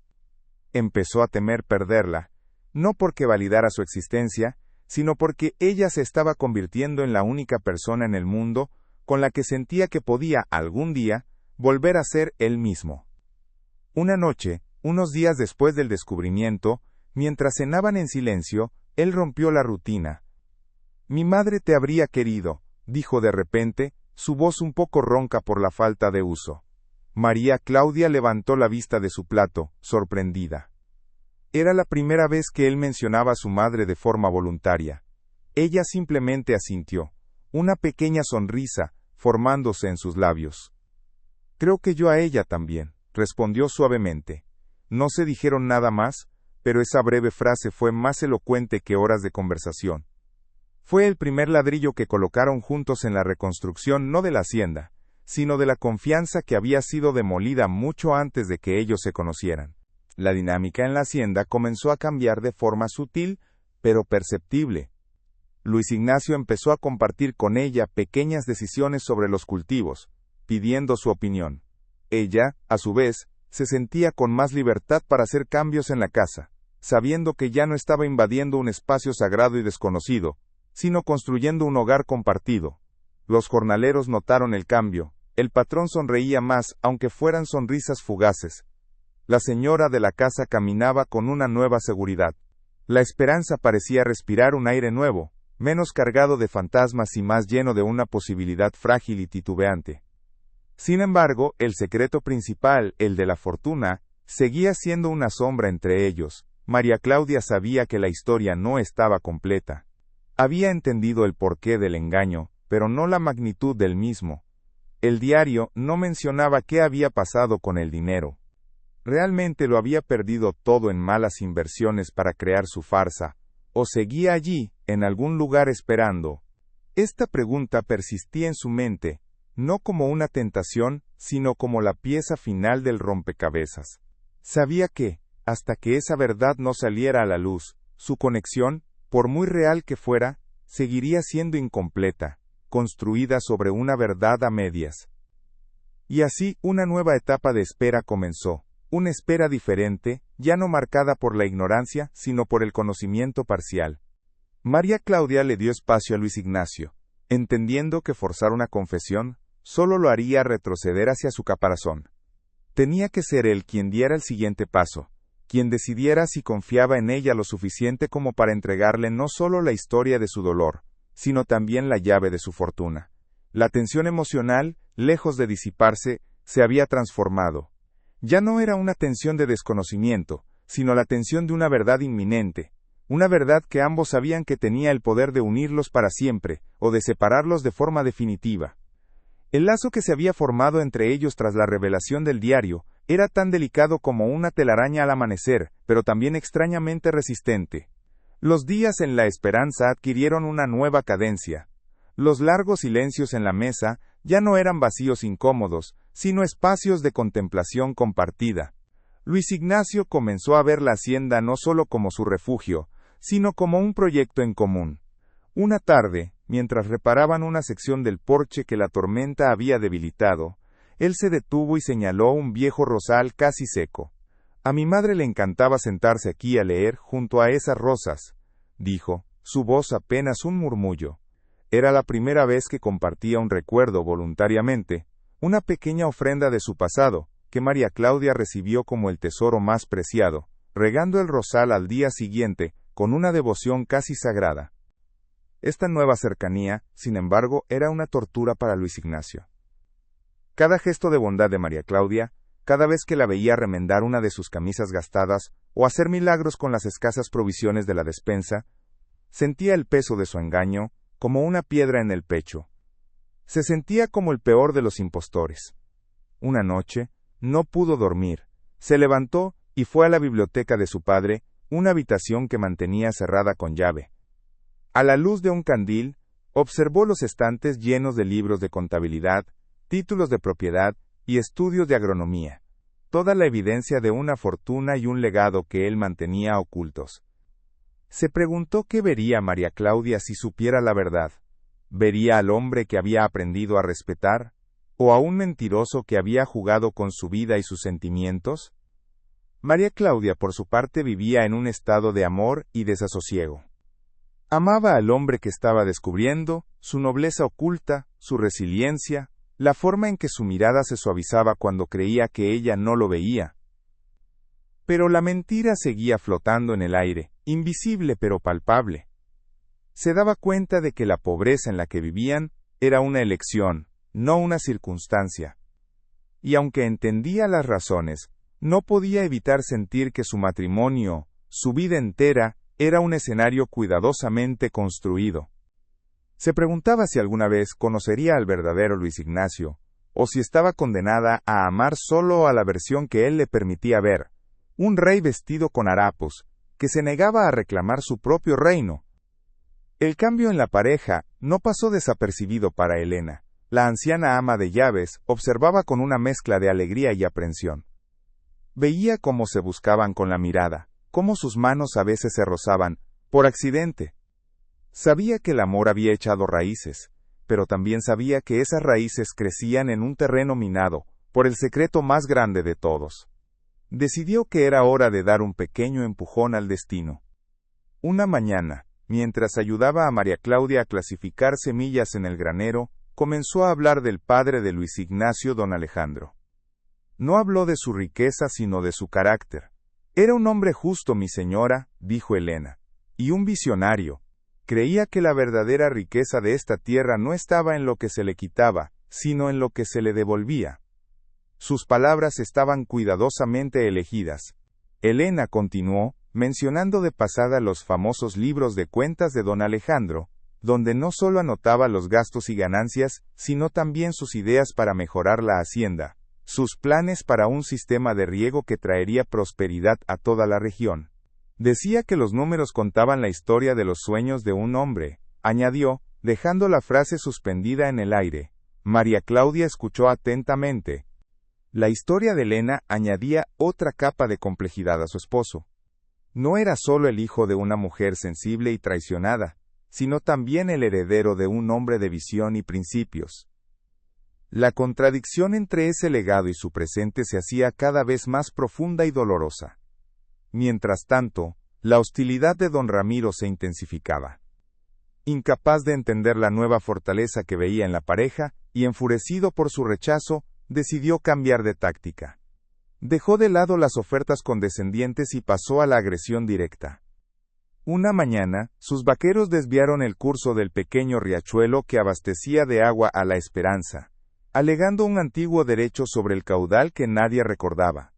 Empezó a temer perderla, no porque validara su existencia, sino porque ella se estaba convirtiendo en la única persona en el mundo con la que sentía que podía, algún día, volver a ser él mismo. Una noche, unos días después del descubrimiento, mientras cenaban en silencio, él rompió la rutina. «Mi madre te habría querido», dijo de repente, su voz un poco ronca por la falta de uso. María Claudia levantó la vista de su plato, sorprendida. Era la primera vez que él mencionaba a su madre de forma voluntaria. Ella simplemente asintió, una pequeña sonrisa formándose en sus labios. «Creo que yo a ella también», respondió suavemente. No se dijeron nada más, pero esa breve frase fue más elocuente que horas de conversación. Fue el primer ladrillo que colocaron juntos en la reconstrucción no de la hacienda, sino de la confianza que había sido demolida mucho antes de que ellos se conocieran. La dinámica en la hacienda comenzó a cambiar de forma sutil, pero perceptible. Luis Ignacio empezó a compartir con ella pequeñas decisiones sobre los cultivos, pidiendo su opinión. Ella, a su vez, se sentía con más libertad para hacer cambios en la casa. sabiendo que ya no estaba invadiendo un espacio sagrado y desconocido, sino construyendo un hogar compartido. Los jornaleros notaron el cambio. El patrón sonreía más, aunque fueran sonrisas fugaces. La señora de la casa caminaba con una nueva seguridad. La esperanza parecía respirar un aire nuevo, menos cargado de fantasmas y más lleno de una posibilidad frágil y titubeante. Sin embargo, el secreto principal, el de la fortuna, seguía siendo una sombra entre ellos. María Claudia sabía que la historia no estaba completa. Había entendido el porqué del engaño, pero no la magnitud del mismo. El diario no mencionaba qué había pasado con el dinero. ¿Realmente lo había perdido todo en malas inversiones para crear su farsa? ¿O seguía allí, en algún lugar esperando? Esta pregunta persistía en su mente, no como una tentación, sino como la pieza final del rompecabezas. Sabía que, hasta que esa verdad no saliera a la luz, su conexión, por muy real que fuera, seguiría siendo incompleta, construida sobre una verdad a medias. Y así, una nueva etapa de espera comenzó. Una espera diferente, ya no marcada por la ignorancia, sino por el conocimiento parcial. María Claudia le dio espacio a Luis Ignacio, entendiendo que forzar una confesión solo lo haría retroceder hacia su caparazón. Tenía que ser él quien diera el siguiente paso, quien decidiera si confiaba en ella lo suficiente como para entregarle no solo la historia de su dolor, sino también la llave de su fortuna. La tensión emocional, lejos de disiparse, se había transformado. Ya no era una tensión de desconocimiento, sino la tensión de una verdad inminente, una verdad que ambos sabían que tenía el poder de unirlos para siempre, o de separarlos de forma definitiva. El lazo que se había formado entre ellos tras la revelación del diario, era tan delicado como una telaraña al amanecer, pero también extrañamente resistente. Los días en la esperanza adquirieron una nueva cadencia. Los largos silencios en la mesa ya no eran vacíos incómodos, sino espacios de contemplación compartida. Luis Ignacio comenzó a ver la hacienda no solo como su refugio, sino como un proyecto en común. Una tarde, mientras reparaban una sección del porche que la tormenta había debilitado, él se detuvo y señaló un viejo rosal casi seco. A mi madre le encantaba sentarse aquí a leer junto a esas rosas, dijo, su voz apenas un murmullo. Era la primera vez que compartía un recuerdo voluntariamente, una pequeña ofrenda de su pasado, que María Claudia recibió como el tesoro más preciado, regando el rosal al día siguiente, con una devoción casi sagrada. Esta nueva cercanía, sin embargo, era una tortura para Luis Ignacio. Cada gesto de bondad de María Claudia, cada vez que la veía remendar una de sus camisas gastadas, o hacer milagros con las escasas provisiones de la despensa, sentía el peso de su engaño, como una piedra en el pecho. Se sentía como el peor de los impostores. Una noche, no pudo dormir. Se levantó y fue a la biblioteca de su padre, una habitación que mantenía cerrada con llave. A la luz de un candil, observó los estantes llenos de libros de contabilidad, títulos de propiedad y estudios de agronomía. Toda la evidencia de una fortuna y un legado que él mantenía ocultos. Se preguntó qué vería María Claudia si supiera la verdad. ¿Vería al hombre que había aprendido a respetar? ¿O a un mentiroso que había jugado con su vida y sus sentimientos? María Claudia, por su parte, vivía en un estado de amor y desasosiego. Amaba al hombre que estaba descubriendo, su nobleza oculta, su resiliencia, la forma en que su mirada se suavizaba cuando creía que ella no lo veía. Pero la mentira seguía flotando en el aire, invisible pero palpable. Se daba cuenta de que la pobreza en la que vivían era una elección, no una circunstancia. Y aunque entendía las razones, no podía evitar sentir que su matrimonio, su vida entera, era un escenario cuidadosamente construido. Se preguntaba si alguna vez conocería al verdadero Luis Ignacio, o si estaba condenada a amar solo a la versión que él le permitía ver, un rey vestido con harapos, que se negaba a reclamar su propio reino. El cambio en la pareja no pasó desapercibido para Elena. La anciana ama de llaves observaba con una mezcla de alegría y aprensión. Veía cómo se buscaban con la mirada, cómo sus manos a veces se rozaban, por accidente. Sabía que el amor había echado raíces, pero también sabía que esas raíces crecían en un terreno minado, por el secreto más grande de todos. Decidió que era hora de dar un pequeño empujón al destino. Una mañana, mientras ayudaba a María Claudia a clasificar semillas en el granero, comenzó a hablar del padre de Luis Ignacio, don Alejandro. No habló de su riqueza sino de su carácter. Era un hombre justo, mi señora, dijo Elena, y un visionario. Creía que la verdadera riqueza de esta tierra no estaba en lo que se le quitaba, sino en lo que se le devolvía. Sus palabras estaban cuidadosamente elegidas. Elena continuó, mencionando de pasada los famosos libros de cuentas de don Alejandro, donde no solo anotaba los gastos y ganancias, sino también sus ideas para mejorar la hacienda, sus planes para un sistema de riego que traería prosperidad a toda la región. Decía que los números contaban la historia de los sueños de un hombre, añadió, dejando la frase suspendida en el aire. María Claudia escuchó atentamente. La historia de Elena añadía otra capa de complejidad a su esposo. No era solo el hijo de una mujer sensible y traicionada, sino también el heredero de un hombre de visión y principios. La contradicción entre ese legado y su presente se hacía cada vez más profunda y dolorosa. Mientras tanto, la hostilidad de don Ramiro se intensificaba. Incapaz de entender la nueva fortaleza que veía en la pareja, y enfurecido por su rechazo, decidió cambiar de táctica. Dejó de lado las ofertas condescendientes y pasó a la agresión directa. Una mañana, sus vaqueros desviaron el curso del pequeño riachuelo que abastecía de agua a La Esperanza, alegando un antiguo derecho sobre el caudal que nadie recordaba.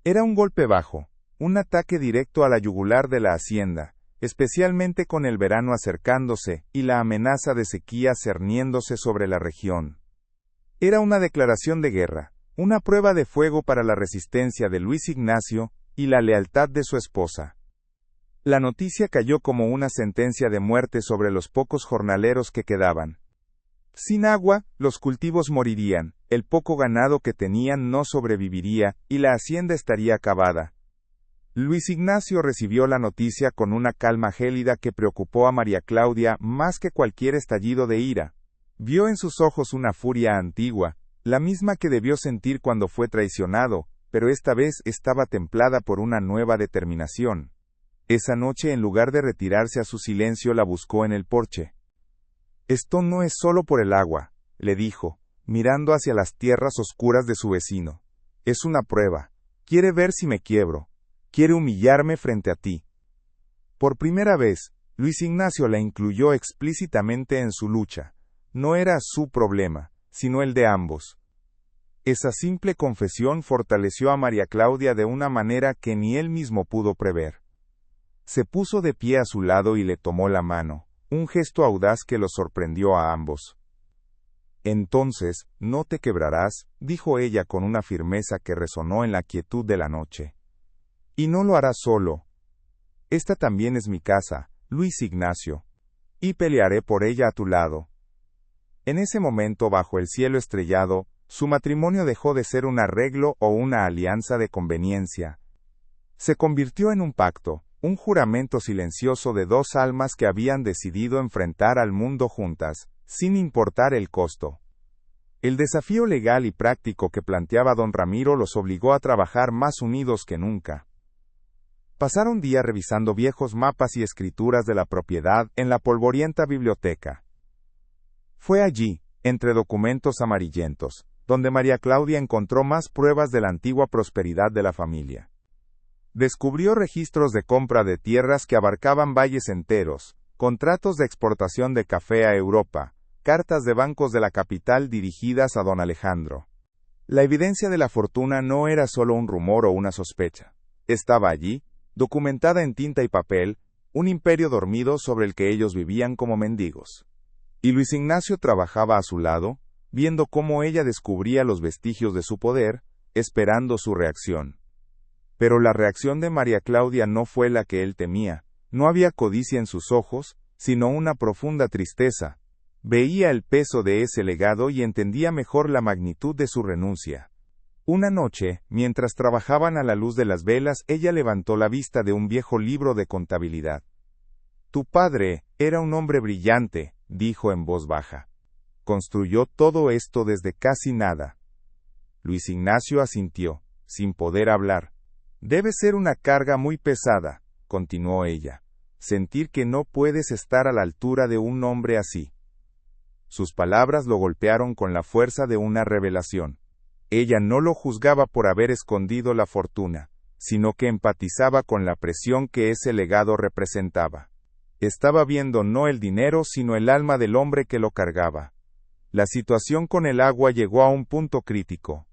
Era un golpe bajo, un ataque directo a la yugular de la hacienda, especialmente con el verano acercándose y la amenaza de sequía cerniéndose sobre la región. Era una declaración de guerra, una prueba de fuego para la resistencia de Luis Ignacio y la lealtad de su esposa. La noticia cayó como una sentencia de muerte sobre los pocos jornaleros que quedaban. Sin agua, los cultivos morirían, el poco ganado que tenían no sobreviviría y la hacienda estaría acabada. Luis Ignacio recibió la noticia con una calma gélida que preocupó a María Claudia más que cualquier estallido de ira. Vio en sus ojos una furia antigua, la misma que debió sentir cuando fue traicionado, pero esta vez estaba templada por una nueva determinación. Esa noche, en lugar de retirarse a su silencio, la buscó en el porche. «Esto no es solo por el agua», le dijo, mirando hacia las tierras oscuras de su vecino. «Es una prueba. Quiere ver si me quiebro. Quiere humillarme frente a ti». Por primera vez, Luis Ignacio la incluyó explícitamente en su lucha. No era su problema, sino el de ambos. Esa simple confesión fortaleció a María Claudia de una manera que ni él mismo pudo prever. Se puso de pie a su lado y le tomó la mano, un gesto audaz que los sorprendió a ambos. «Entonces, no te quebrarás», dijo ella con una firmeza que resonó en la quietud de la noche. «Y no lo harás solo. Esta también es mi casa, Luis Ignacio. Y pelearé por ella a tu lado». En ese momento, bajo el cielo estrellado, su matrimonio dejó de ser un arreglo o una alianza de conveniencia. Se convirtió en un pacto, un juramento silencioso de dos almas que habían decidido enfrentar al mundo juntas, sin importar el costo. El desafío legal y práctico que planteaba don Ramiro los obligó a trabajar más unidos que nunca. Pasaron días revisando viejos mapas y escrituras de la propiedad en la polvorienta biblioteca. Fue allí, entre documentos amarillentos, donde María Claudia encontró más pruebas de la antigua prosperidad de la familia. Descubrió registros de compra de tierras que abarcaban valles enteros, contratos de exportación de café a Europa, cartas de bancos de la capital dirigidas a don Alejandro. La evidencia de la fortuna no era solo un rumor o una sospecha. Estaba allí, documentada en tinta y papel, un imperio dormido sobre el que ellos vivían como mendigos. Y Luis Ignacio trabajaba a su lado, viendo cómo ella descubría los vestigios de su poder, esperando su reacción. Pero la reacción de María Claudia no fue la que él temía. No había codicia en sus ojos, sino una profunda tristeza. Veía el peso de ese legado y entendía mejor la magnitud de su renuncia. Una noche, mientras trabajaban a la luz de las velas, ella levantó la vista de un viejo libro de contabilidad. «Tu padre era un hombre brillante», dijo en voz baja. «Construyó todo esto desde casi nada». Luis Ignacio asintió. sin poder hablar. Debe ser una carga muy pesada, continuó ella, sentir que no puedes estar a la altura de un hombre así. Sus palabras lo golpearon con la fuerza de una revelación. Ella no lo juzgaba por haber escondido la fortuna, sino que empatizaba con la presión que ese legado representaba. Estaba viendo no el dinero sino el alma del hombre que lo cargaba. La situación con el agua llegó a un punto crítico.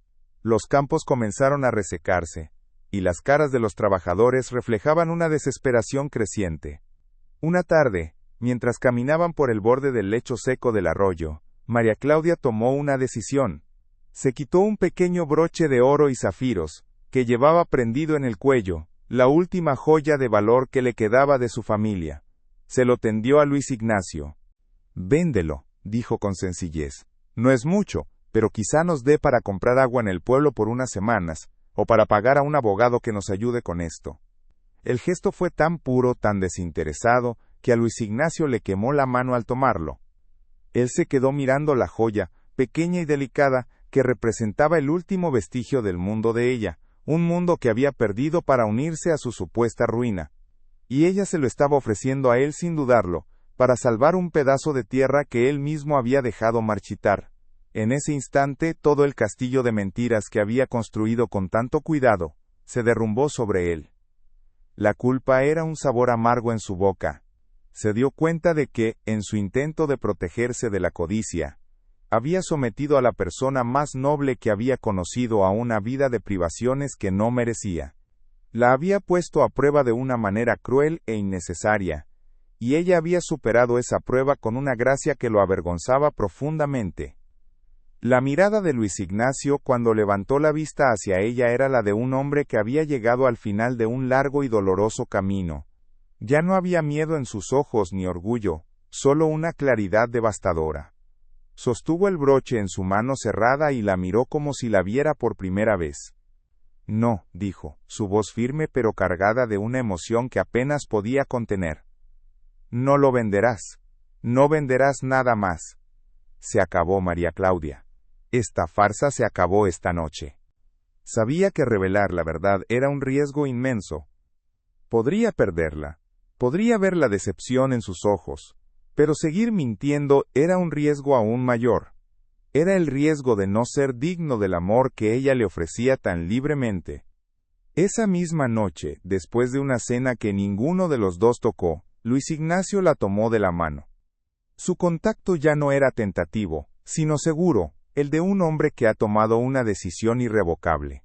Los campos comenzaron a resecarse, y las caras de los trabajadores reflejaban una desesperación creciente. Una tarde, mientras caminaban por el borde del lecho seco del arroyo, María Claudia tomó una decisión. Se quitó un pequeño broche de oro y zafiros, que llevaba prendido en el cuello, la última joya de valor que le quedaba de su familia. Se lo tendió a Luis Ignacio. «Véndelo», dijo con sencillez. «No es mucho, pero quizá nos dé para comprar agua en el pueblo por unas semanas, o para pagar a un abogado que nos ayude con esto». El gesto fue tan puro, tan desinteresado, que a Luis Ignacio le quemó la mano al tomarlo. Él se quedó mirando la joya, pequeña y delicada, que representaba el último vestigio del mundo de ella, un mundo que había perdido para unirse a su supuesta ruina. Y ella se lo estaba ofreciendo a él sin dudarlo, para salvar un pedazo de tierra que él mismo había dejado marchitar. En ese instante todo el castillo de mentiras que había construido con tanto cuidado, se derrumbó sobre él. La culpa era un sabor amargo en su boca. Se dio cuenta de que, en su intento de protegerse de la codicia, había sometido a la persona más noble que había conocido a una vida de privaciones que no merecía. La había puesto a prueba de una manera cruel e innecesaria, y ella había superado esa prueba con una gracia que lo avergonzaba profundamente. La mirada de Luis Ignacio cuando levantó la vista hacia ella era la de un hombre que había llegado al final de un largo y doloroso camino. Ya no había miedo en sus ojos ni orgullo, solo una claridad devastadora. Sostuvo el broche en su mano cerrada y la miró como si la viera por primera vez. «No», dijo, su voz firme pero cargada de una emoción que apenas podía contener. «No lo venderás. No venderás nada más. Se acabó, María Claudia. Esta farsa se acabó esta noche». Sabía que revelar la verdad era un riesgo inmenso. Podría perderla. Podría ver la decepción en sus ojos. Pero seguir mintiendo era un riesgo aún mayor. Era el riesgo de no ser digno del amor que ella le ofrecía tan libremente. Esa misma noche, después de una cena que ninguno de los dos tocó, Luis Ignacio la tomó de la mano. Su contacto ya no era tentativo, sino seguro, el de un hombre que ha tomado una decisión irrevocable.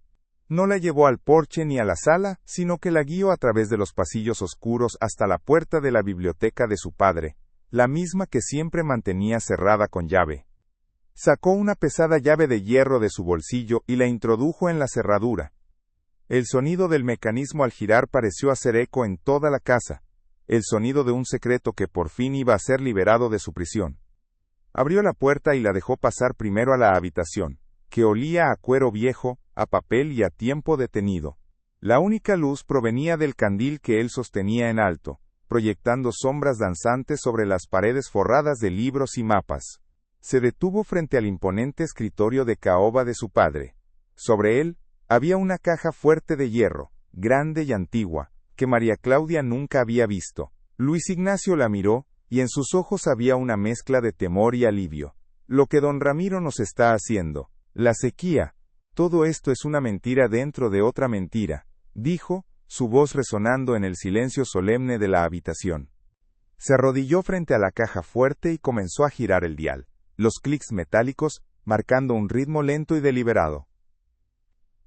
No la llevó al porche ni a la sala, sino que la guió a través de los pasillos oscuros hasta la puerta de la biblioteca de su padre, la misma que siempre mantenía cerrada con llave. Sacó una pesada llave de hierro de su bolsillo y la introdujo en la cerradura. El sonido del mecanismo al girar pareció hacer eco en toda la casa, el sonido de un secreto que por fin iba a ser liberado de su prisión. Abrió la puerta y la dejó pasar primero a la habitación, que olía a cuero viejo, a papel y a tiempo detenido. La única luz provenía del candil que él sostenía en alto, proyectando sombras danzantes sobre las paredes forradas de libros y mapas. Se detuvo frente al imponente escritorio de caoba de su padre. Sobre él, había una caja fuerte de hierro, grande y antigua, que María Claudia nunca había visto. Luis Ignacio la miró, y en sus ojos había una mezcla de temor y alivio. «Lo que don Ramiro nos está haciendo, la sequía, todo esto es una mentira dentro de otra mentira», dijo, su voz resonando en el silencio solemne de la habitación. Se arrodilló frente a la caja fuerte y comenzó a girar el dial, los clics metálicos, marcando un ritmo lento y deliberado.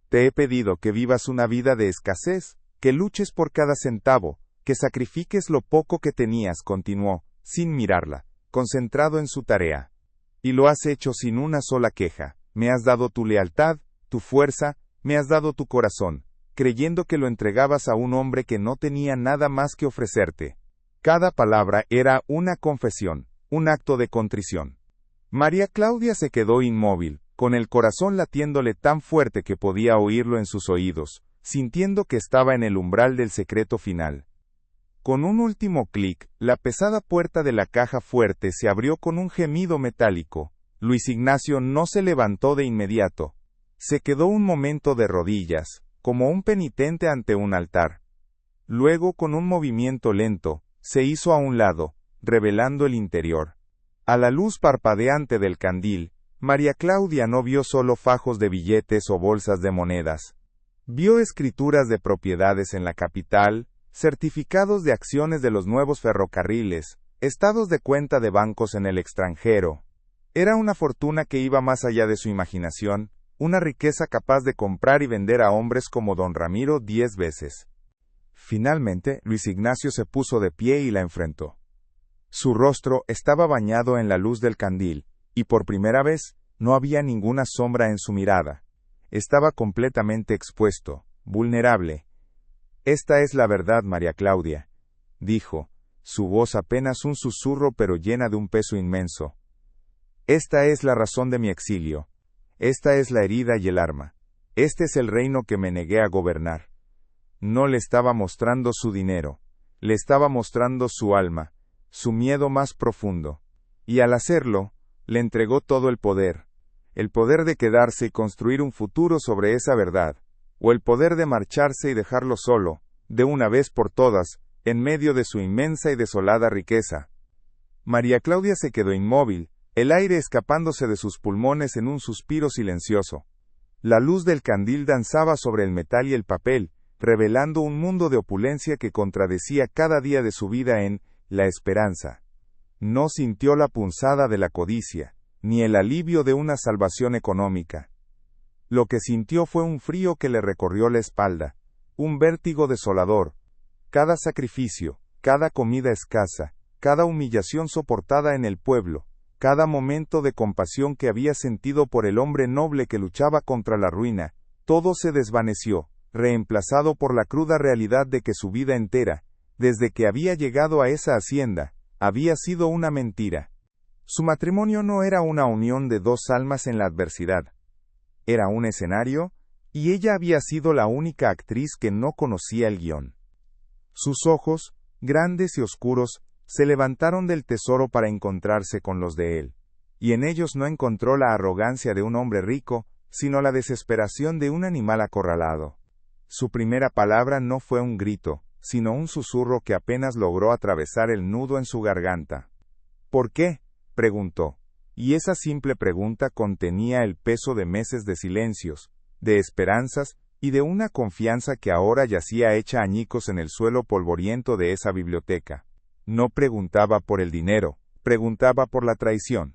«Te he pedido que vivas una vida de escasez, que luches por cada centavo, que sacrifiques lo poco que tenías», continuó, sin mirarla, concentrado en su tarea. «Y lo has hecho sin una sola queja. Me has dado tu lealtad, tu fuerza, me has dado tu corazón, creyendo que lo entregabas a un hombre que no tenía nada más que ofrecerte». Cada palabra era una confesión, un acto de contrición. María Claudia se quedó inmóvil, con el corazón latiéndole tan fuerte que podía oírlo en sus oídos, sintiendo que estaba en el umbral del secreto final. Con un último clic, la pesada puerta de la caja fuerte se abrió con un gemido metálico. Luis Ignacio no se levantó de inmediato. Se quedó un momento de rodillas, como un penitente ante un altar. Luego, con un movimiento lento, se hizo a un lado, revelando el interior. A la luz parpadeante del candil, María Claudia no vio solo fajos de billetes o bolsas de monedas. Vio escrituras de propiedades en la capital, certificados de acciones de los nuevos ferrocarriles, estados de cuenta de bancos en el extranjero. Era una fortuna que iba más allá de su imaginación, una riqueza capaz de comprar y vender a hombres como don Ramiro 10 veces. Finalmente, Luis Ignacio se puso de pie y la enfrentó. Su rostro estaba bañado en la luz del candil, y por primera vez, no había ninguna sombra en su mirada. Estaba completamente expuesto, vulnerable. «Esta es la verdad, María Claudia», dijo, su voz apenas un susurro pero llena de un peso inmenso. «Esta es la razón de mi exilio. Esta es la herida y el arma. Este es el reino que me negué a gobernar». No le estaba mostrando su dinero, le estaba mostrando su alma, su miedo más profundo. Y al hacerlo, le entregó todo el poder de quedarse y construir un futuro sobre esa verdad, o el poder de marcharse y dejarlo solo, de una vez por todas, en medio de su inmensa y desolada riqueza. María Claudia se quedó inmóvil, el aire escapándose de sus pulmones en un suspiro silencioso. La luz del candil danzaba sobre el metal y el papel, revelando un mundo de opulencia que contradecía cada día de su vida en la esperanza. No sintió la punzada de la codicia, ni el alivio de una salvación económica. Lo que sintió fue un frío que le recorrió la espalda, un vértigo desolador. Cada sacrificio, cada comida escasa, cada humillación soportada en el pueblo, cada momento de compasión que había sentido por el hombre noble que luchaba contra la ruina, todo se desvaneció, reemplazado por la cruda realidad de que su vida entera, desde que había llegado a esa hacienda, había sido una mentira. Su matrimonio no era una unión de dos almas en la adversidad. Era un escenario, y ella había sido la única actriz que no conocía el guión. Sus ojos, grandes y oscuros, se levantaron del tesoro para encontrarse con los de él, y en ellos no encontró la arrogancia de un hombre rico, sino la desesperación de un animal acorralado. Su primera palabra no fue un grito, sino un susurro que apenas logró atravesar el nudo en su garganta. «¿Por qué?», preguntó, y esa simple pregunta contenía el peso de meses de silencios, de esperanzas y de una confianza que ahora yacía hecha añicos en el suelo polvoriento de esa biblioteca. No preguntaba por el dinero, preguntaba por la traición.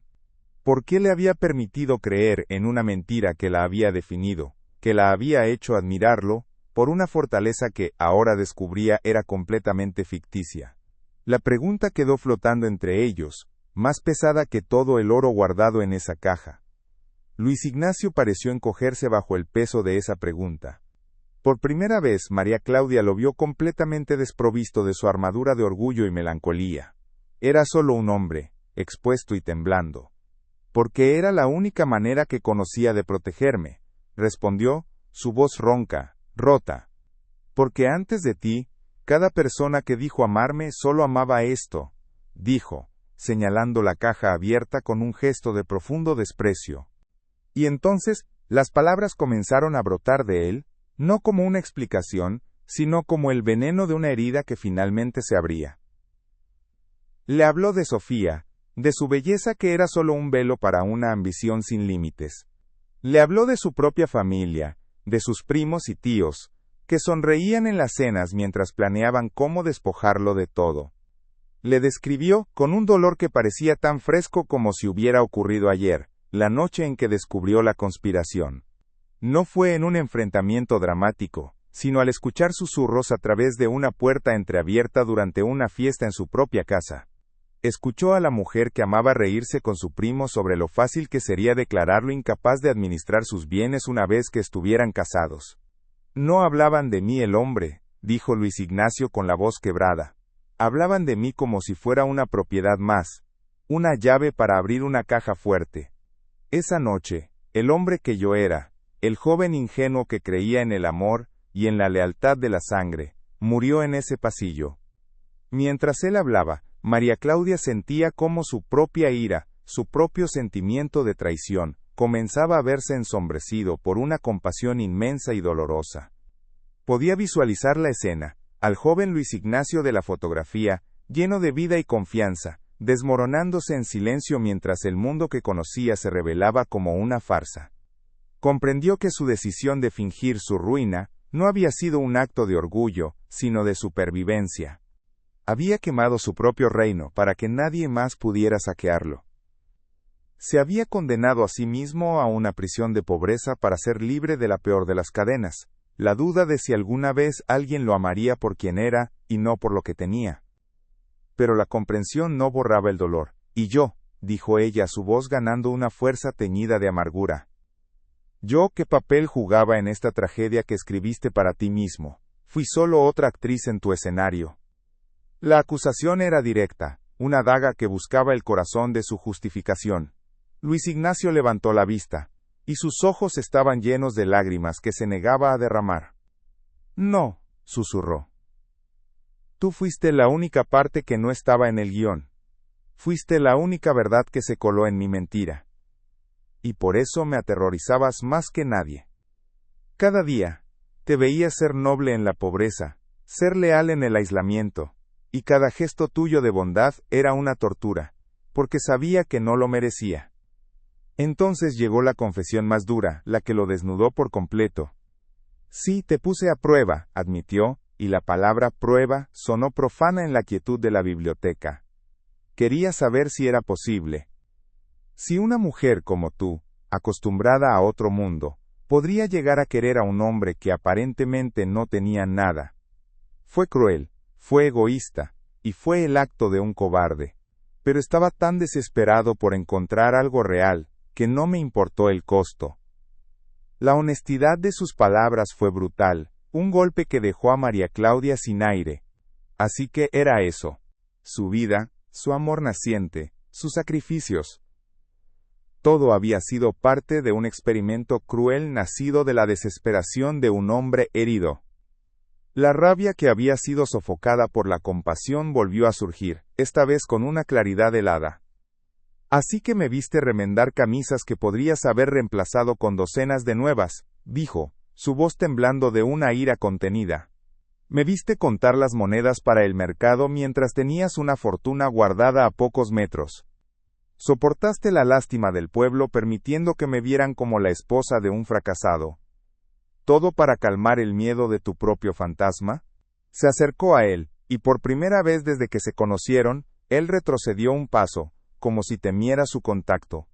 ¿Por qué le había permitido creer en una mentira que la había definido, que la había hecho admirarlo, por una fortaleza que, ahora descubría, era completamente ficticia? La pregunta quedó flotando entre ellos, más pesada que todo el oro guardado en esa caja. Luis Ignacio pareció encogerse bajo el peso de esa pregunta. Por primera vez María Claudia lo vio completamente desprovisto de su armadura de orgullo y melancolía. Era solo un hombre, expuesto y temblando. «Porque era la única manera que conocía de protegerme», respondió, su voz ronca, rota. «Porque antes de ti, cada persona que dijo amarme solo amaba esto», dijo, señalando la caja abierta con un gesto de profundo desprecio. Y entonces, las palabras comenzaron a brotar de él, no como una explicación, sino como el veneno de una herida que finalmente se abría. Le habló de Sofía, de su belleza que era solo un velo para una ambición sin límites. Le habló de su propia familia, de sus primos y tíos, que sonreían en las cenas mientras planeaban cómo despojarlo de todo. Le describió, con un dolor que parecía tan fresco como si hubiera ocurrido ayer, la noche en que descubrió la conspiración. No fue en un enfrentamiento dramático, sino al escuchar susurros a través de una puerta entreabierta durante una fiesta en su propia casa. Escuchó a la mujer que amaba reírse con su primo sobre lo fácil que sería declararlo incapaz de administrar sus bienes una vez que estuvieran casados. «No hablaban de mí el hombre», dijo Luis Ignacio con la voz quebrada. «Hablaban de mí como si fuera una propiedad más, una llave para abrir una caja fuerte. Esa noche, el hombre que yo era, el joven ingenuo que creía en el amor y en la lealtad de la sangre, murió en ese pasillo». Mientras él hablaba, María Claudia sentía cómo su propia ira, su propio sentimiento de traición, comenzaba a verse ensombrecido por una compasión inmensa y dolorosa. Podía visualizar la escena, al joven Luis Ignacio de la fotografía, lleno de vida y confianza, desmoronándose en silencio mientras el mundo que conocía se revelaba como una farsa. Comprendió que su decisión de fingir su ruina no había sido un acto de orgullo, sino de supervivencia. Había quemado su propio reino para que nadie más pudiera saquearlo. Se había condenado a sí mismo a una prisión de pobreza para ser libre de la peor de las cadenas, la duda de si alguna vez alguien lo amaría por quien era y no por lo que tenía. Pero la comprensión no borraba el dolor, y yo, dijo ella, su voz ganando una fuerza teñida de amargura. Yo, ¿qué papel jugaba en esta tragedia que escribiste para ti mismo? Fui solo otra actriz en tu escenario. La acusación era directa, una daga que buscaba el corazón de su justificación. Luis Ignacio levantó la vista, y sus ojos estaban llenos de lágrimas que se negaba a derramar. No, susurró. Tú fuiste la única parte que no estaba en el guión. Fuiste la única verdad que se coló en mi mentira. Y por eso me aterrorizabas más que nadie. Cada día, te veía ser noble en la pobreza, ser leal en el aislamiento, y cada gesto tuyo de bondad era una tortura, porque sabía que no lo merecía. Entonces llegó la confesión más dura, la que lo desnudó por completo. Sí, te puse a prueba, admitió, y la palabra prueba sonó profana en la quietud de la biblioteca. Quería saber si era posible. Si una mujer como tú, acostumbrada a otro mundo, podría llegar a querer a un hombre que aparentemente no tenía nada. Fue cruel, fue egoísta, y fue el acto de un cobarde. Pero estaba tan desesperado por encontrar algo real, que no me importó el costo. La honestidad de sus palabras fue brutal, un golpe que dejó a María Claudia sin aire. Así que era eso. Su vida, su amor naciente, sus sacrificios. Todo había sido parte de un experimento cruel nacido de la desesperación de un hombre herido. La rabia que había sido sofocada por la compasión volvió a surgir, esta vez con una claridad helada. Así que me viste remendar camisas que podrías haber reemplazado con docenas de nuevas, dijo, su voz temblando de una ira contenida. Me viste contar las monedas para el mercado mientras tenías una fortuna guardada a pocos metros. Soportaste la lástima del pueblo permitiendo que me vieran como la esposa de un fracasado. ¿Todo para calmar el miedo de tu propio fantasma? Se acercó a él, y por primera vez desde que se conocieron, él retrocedió un paso, como si temiera su contacto.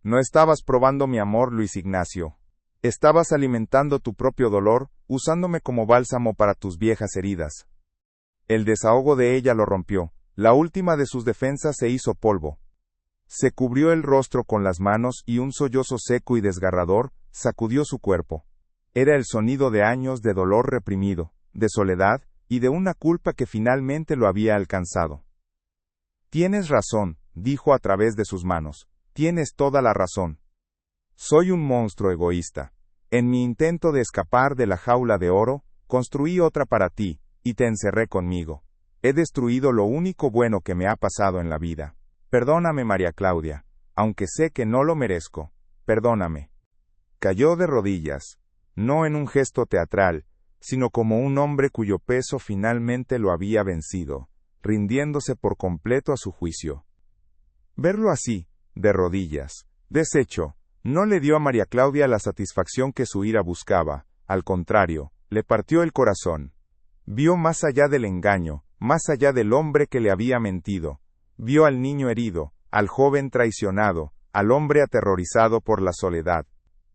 No estabas probando mi amor, Luis Ignacio. Estabas alimentando tu propio dolor, usándome como bálsamo para tus viejas heridas. El desahogo de ella lo rompió, la última de sus defensas se hizo polvo. Se cubrió el rostro con las manos y un sollozo seco y desgarrador sacudió su cuerpo. Era el sonido de años de dolor reprimido, de soledad, y de una culpa que finalmente lo había alcanzado. Tienes razón, dijo a través de sus manos, tienes toda la razón. Soy un monstruo egoísta. En mi intento de escapar de la jaula de oro, construí otra para ti, y te encerré conmigo. He destruido lo único bueno que me ha pasado en la vida. Perdóname, María Claudia, aunque sé que no lo merezco, perdóname. Cayó de rodillas, no en un gesto teatral, sino como un hombre cuyo peso finalmente lo había vencido, rindiéndose por completo a su juicio. Verlo así, de rodillas, deshecho, no le dio a María Claudia la satisfacción que su ira buscaba, al contrario, le partió el corazón. Vio más allá del engaño, más allá del hombre que le había mentido. Vio al niño herido, al joven traicionado, al hombre aterrorizado por la soledad.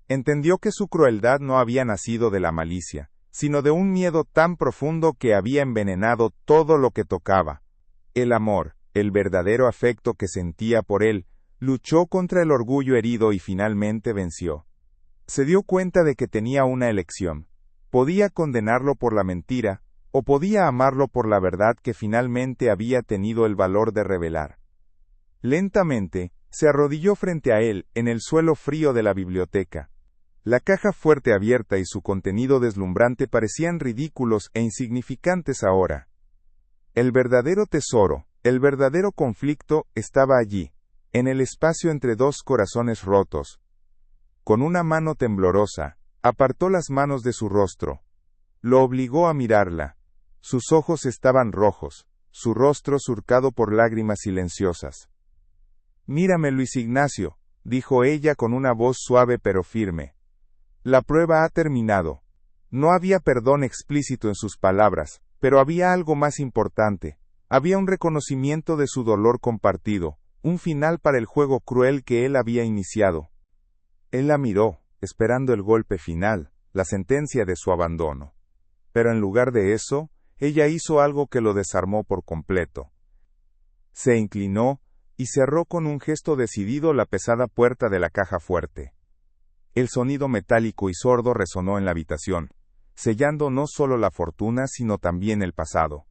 Entendió que su crueldad no había nacido de la malicia, sino de un miedo tan profundo que había envenenado todo lo que tocaba. El amor, el verdadero afecto que sentía por él, luchó contra el orgullo herido y finalmente venció. Se dio cuenta de que tenía una elección. Podía condenarlo por la mentira, o podía amarlo por la verdad que finalmente había tenido el valor de revelar. Lentamente, se arrodilló frente a él, en el suelo frío de la biblioteca. La caja fuerte abierta y su contenido deslumbrante parecían ridículos e insignificantes ahora. El verdadero tesoro, el verdadero conflicto, estaba allí, en el espacio entre dos corazones rotos, Con una mano temblorosa, apartó las manos de su rostro. Lo obligó a mirarla. Sus ojos estaban rojos, su rostro surcado por lágrimas silenciosas. «Mírame, Luis Ignacio», dijo ella con una voz suave pero firme. «La prueba ha terminado». No había perdón explícito en sus palabras, pero había algo más importante. Había un reconocimiento de su dolor compartido, un final para el juego cruel que él había iniciado. Él la miró, esperando el golpe final, la sentencia de su abandono. Pero en lugar de eso, ella hizo algo que lo desarmó por completo. Se inclinó y cerró con un gesto decidido la pesada puerta de la caja fuerte. El sonido metálico y sordo resonó en la habitación, sellando no solo la fortuna sino también el pasado.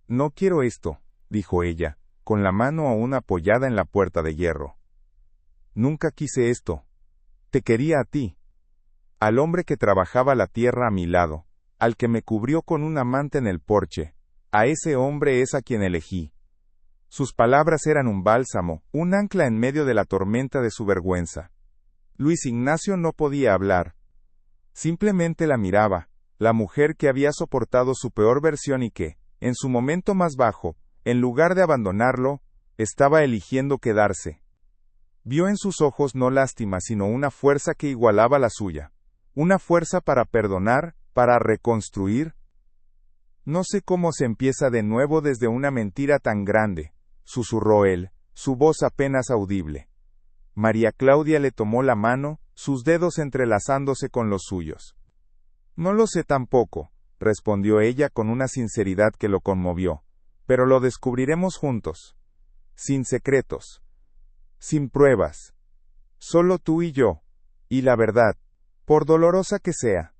«No quiero esto», dijo ella, con la mano aún apoyada en la puerta de hierro. «Nunca quise esto. Te quería a ti. Al hombre que trabajaba la tierra a mi lado, al que me cubrió con una manta en el porche, a ese hombre es a quien elegí». Sus palabras eran un bálsamo, un ancla en medio de la tormenta de su vergüenza. Luis Ignacio no podía hablar. Simplemente la miraba, la mujer que había soportado su peor versión y que, en su momento más bajo, en lugar de abandonarlo, estaba eligiendo quedarse. Vio en sus ojos no lástima sino una fuerza que igualaba la suya, una fuerza para perdonar, para reconstruir. «No sé cómo se empieza de nuevo desde una mentira tan grande», susurró él, su voz apenas audible. María Claudia le tomó la mano, sus dedos entrelazándose con los suyos. «No lo sé tampoco», respondió ella con una sinceridad que lo conmovió, «pero lo descubriremos juntos. Sin secretos. Sin pruebas. Solo tú y yo. Y la verdad, por dolorosa que sea».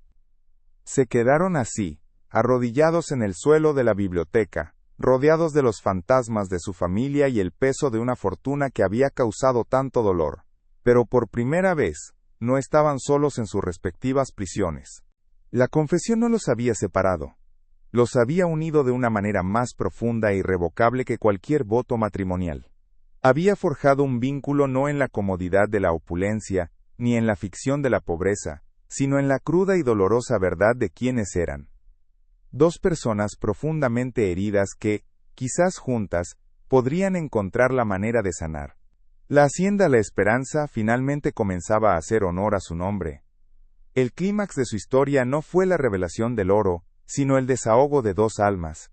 Se quedaron así, arrodillados en el suelo de la biblioteca, rodeados de los fantasmas de su familia y el peso de una fortuna que había causado tanto dolor. Pero por primera vez, no estaban solos en sus respectivas prisiones. La confesión no los había separado. Los había unido de una manera más profunda e irrevocable que cualquier voto matrimonial. Había forjado un vínculo no en la comodidad de la opulencia, ni en la ficción de la pobreza, sino en la cruda y dolorosa verdad de quiénes eran. Dos personas profundamente heridas que, quizás juntas, podrían encontrar la manera de sanar. La hacienda La Esperanza finalmente comenzaba a hacer honor a su nombre. El clímax de su historia no fue la revelación del oro, sino el desahogo de dos almas.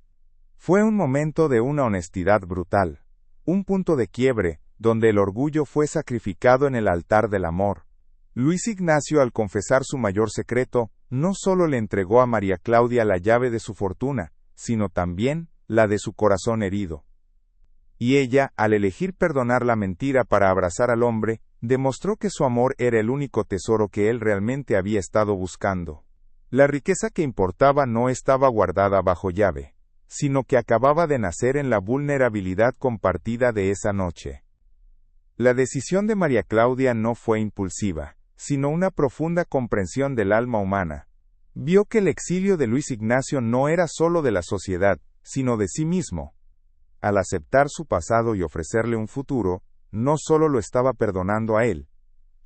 Fue un momento de una honestidad brutal, un punto de quiebre, donde el orgullo fue sacrificado en el altar del amor. Luis Ignacio, al confesar su mayor secreto, no solo le entregó a María Claudia la llave de su fortuna, sino también la de su corazón herido. Y ella, al elegir perdonar la mentira para abrazar al hombre, demostró que su amor era el único tesoro que él realmente había estado buscando. La riqueza que importaba no estaba guardada bajo llave, sino que acababa de nacer en la vulnerabilidad compartida de esa noche. La decisión de María Claudia no fue impulsiva, sino una profunda comprensión del alma humana. Vio que el exilio de Luis Ignacio no era solo de la sociedad, sino de sí mismo. Al aceptar su pasado y ofrecerle un futuro, no solo lo estaba perdonando a él,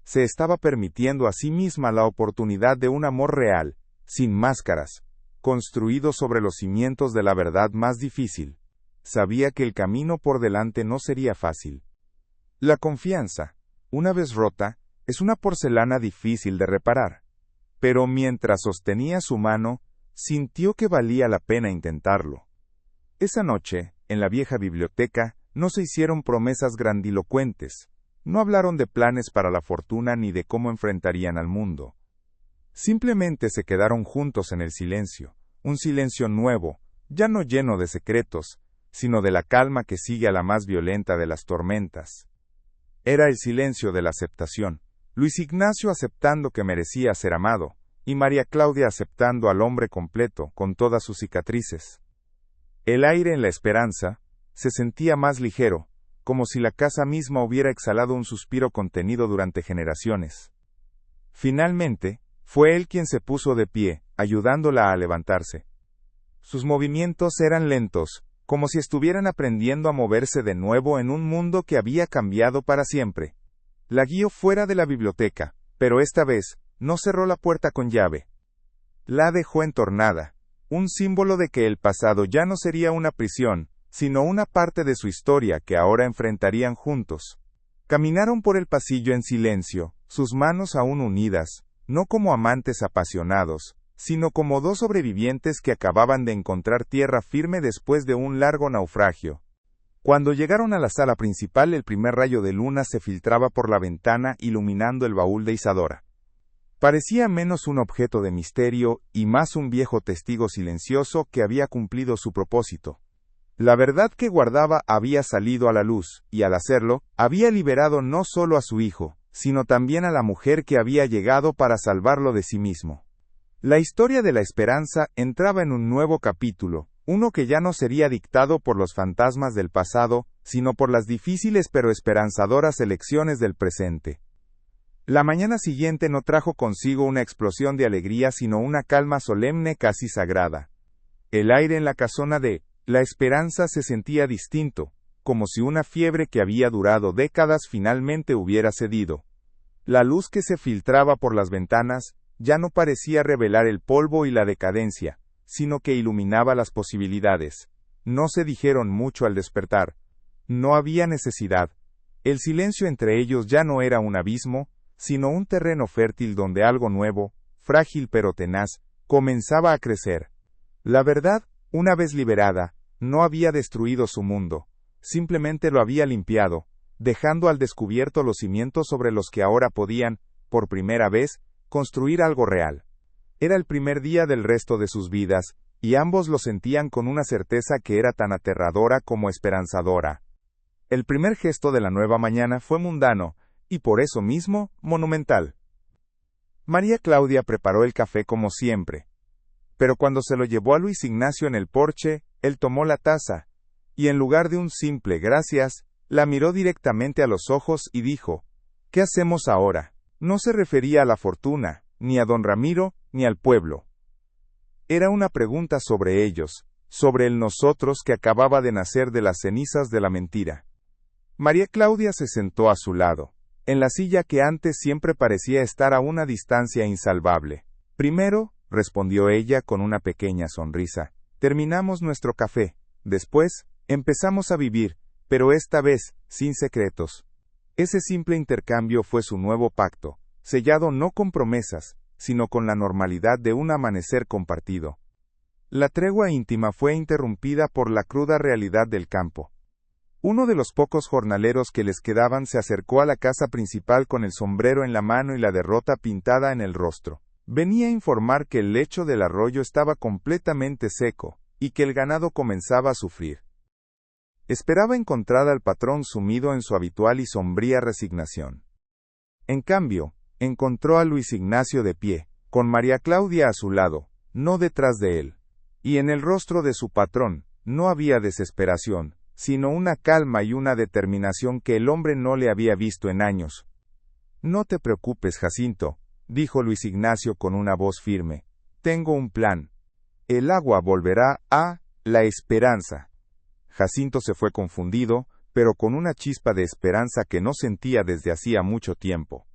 se estaba permitiendo a sí misma la oportunidad de un amor real, sin máscaras, construido sobre los cimientos de la verdad más difícil. Sabía que el camino por delante no sería fácil. La confianza, una vez rota, es una porcelana difícil de reparar. Pero mientras sostenía su mano, sintió que valía la pena intentarlo. Esa noche, en la vieja biblioteca, no se hicieron promesas grandilocuentes, no hablaron de planes para la fortuna ni de cómo enfrentarían al mundo. Simplemente se quedaron juntos en el silencio, un silencio nuevo, ya no lleno de secretos, sino de la calma que sigue a la más violenta de las tormentas. Era el silencio de la aceptación. Luis Ignacio aceptando que merecía ser amado, y María Claudia aceptando al hombre completo, con todas sus cicatrices. El aire en La Esperanza se sentía más ligero, como si la casa misma hubiera exhalado un suspiro contenido durante generaciones. Finalmente, fue él quien se puso de pie, ayudándola a levantarse. Sus movimientos eran lentos, como si estuvieran aprendiendo a moverse de nuevo en un mundo que había cambiado para siempre. La guió fuera de la biblioteca, pero esta vez, no cerró la puerta con llave. La dejó entornada, un símbolo de que el pasado ya no sería una prisión, sino una parte de su historia que ahora enfrentarían juntos. Caminaron por el pasillo en silencio, sus manos aún unidas, no como amantes apasionados, sino como dos sobrevivientes que acababan de encontrar tierra firme después de un largo naufragio. Cuando llegaron a la sala principal, el primer rayo de luna se filtraba por la ventana iluminando el baúl de Isadora. Parecía menos un objeto de misterio y más un viejo testigo silencioso que había cumplido su propósito. La verdad que guardaba había salido a la luz, y al hacerlo, había liberado no solo a su hijo, sino también a la mujer que había llegado para salvarlo de sí mismo. La historia de la esperanza entraba en un nuevo capítulo, uno que ya no sería dictado por los fantasmas del pasado, sino por las difíciles pero esperanzadoras elecciones del presente. La mañana siguiente no trajo consigo una explosión de alegría, sino una calma solemne casi sagrada. El aire en la casona de La Esperanza se sentía distinto, como si una fiebre que había durado décadas finalmente hubiera cedido. La luz que se filtraba por las ventanas ya no parecía revelar el polvo y la decadencia, sino que iluminaba las posibilidades. No se dijeron mucho al despertar. No había necesidad. El silencio entre ellos ya no era un abismo, sino un terreno fértil donde algo nuevo, frágil pero tenaz, comenzaba a crecer. La verdad, una vez liberada, no había destruido su mundo, simplemente lo había limpiado, dejando al descubierto los cimientos sobre los que ahora podían, por primera vez, construir algo real. Era el primer día del resto de sus vidas, y ambos lo sentían con una certeza que era tan aterradora como esperanzadora. El primer gesto de la nueva mañana fue mundano, y por eso mismo, monumental. María Claudia preparó el café como siempre. Pero cuando se lo llevó a Luis Ignacio en el porche, él tomó la taza, y en lugar de un simple gracias, la miró directamente a los ojos y dijo: ¿Qué hacemos ahora? No se refería a la fortuna, ni a don Ramiro, ni al pueblo. Era una pregunta sobre ellos, sobre el nosotros que acababa de nacer de las cenizas de la mentira. María Claudia se sentó a su lado, en la silla que antes siempre parecía estar a una distancia insalvable. Primero, respondió ella con una pequeña sonrisa, terminamos nuestro café. Después, empezamos a vivir, pero esta vez, sin secretos. Ese simple intercambio fue su nuevo pacto, sellado no con promesas, sino con la normalidad de un amanecer compartido. La tregua íntima fue interrumpida por la cruda realidad del campo. Uno de los pocos jornaleros que les quedaban se acercó a la casa principal con el sombrero en la mano y la derrota pintada en el rostro. Venía a informar que el lecho del arroyo estaba completamente seco, y que el ganado comenzaba a sufrir. Esperaba encontrar al patrón sumido en su habitual y sombría resignación. En cambio, encontró a Luis Ignacio de pie, con María Claudia a su lado, no detrás de él. Y en el rostro de su patrón, no había desesperación, sino una calma y una determinación que el hombre no le había visto en años. No te preocupes, Jacinto, dijo Luis Ignacio con una voz firme. Tengo un plan. El agua volverá a La Esperanza. Jacinto se fue confundido, pero con una chispa de esperanza que no sentía desde hacía mucho tiempo.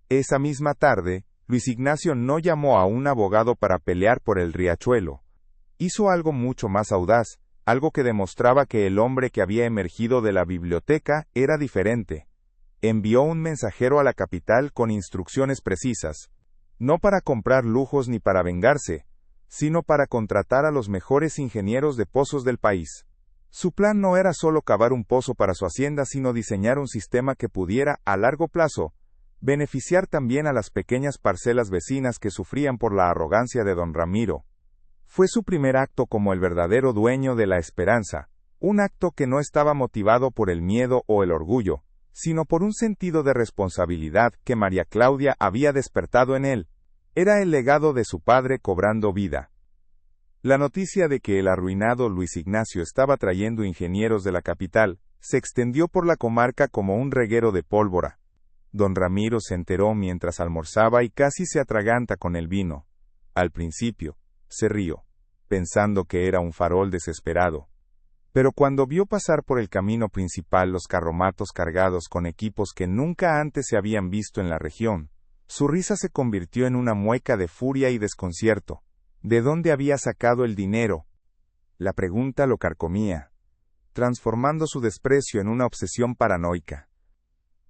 Esa misma tarde, Luis Ignacio no llamó a un abogado para pelear por el riachuelo. Hizo algo mucho más audaz, algo que demostraba que el hombre que había emergido de la biblioteca era diferente. Envió un mensajero a la capital con instrucciones precisas, no para comprar lujos ni para vengarse, sino para contratar a los mejores ingenieros de pozos del país. Su plan no era solo cavar un pozo para su hacienda, sino diseñar un sistema que pudiera, a largo plazo, beneficiar también a las pequeñas parcelas vecinas que sufrían por la arrogancia de don Ramiro. Fue su primer acto como el verdadero dueño de La Esperanza, un acto que no estaba motivado por el miedo o el orgullo, sino por un sentido de responsabilidad que María Claudia había despertado en él. Era el legado de su padre cobrando vida. La noticia de que el arruinado Luis Ignacio estaba trayendo ingenieros de la capital se extendió por la comarca como un reguero de pólvora. Don Ramiro se enteró mientras almorzaba y casi se atraganta con el vino. Al principio, se rió, pensando que era un farol desesperado. Pero cuando vio pasar por el camino principal los carromatos cargados con equipos que nunca antes se habían visto en la región, Su risa se convirtió en una mueca de furia y desconcierto. ¿De dónde había sacado el dinero? La pregunta lo carcomía, transformando su desprecio en una obsesión paranoica.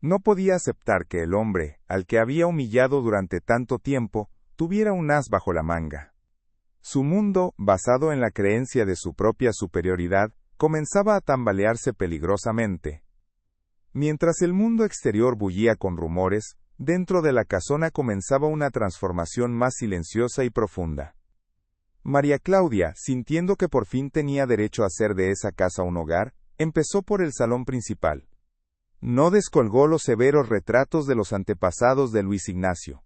No podía aceptar que el hombre, al que había humillado durante tanto tiempo, tuviera un as bajo la manga. Su mundo, basado en la creencia de su propia superioridad, comenzaba a tambalearse peligrosamente. Mientras el mundo exterior bullía con rumores, dentro de la casona comenzaba una transformación más silenciosa y profunda. María Claudia, sintiendo que por fin tenía derecho a hacer de esa casa un hogar, empezó por el salón principal. No descolgó los severos retratos de los antepasados de Luis Ignacio.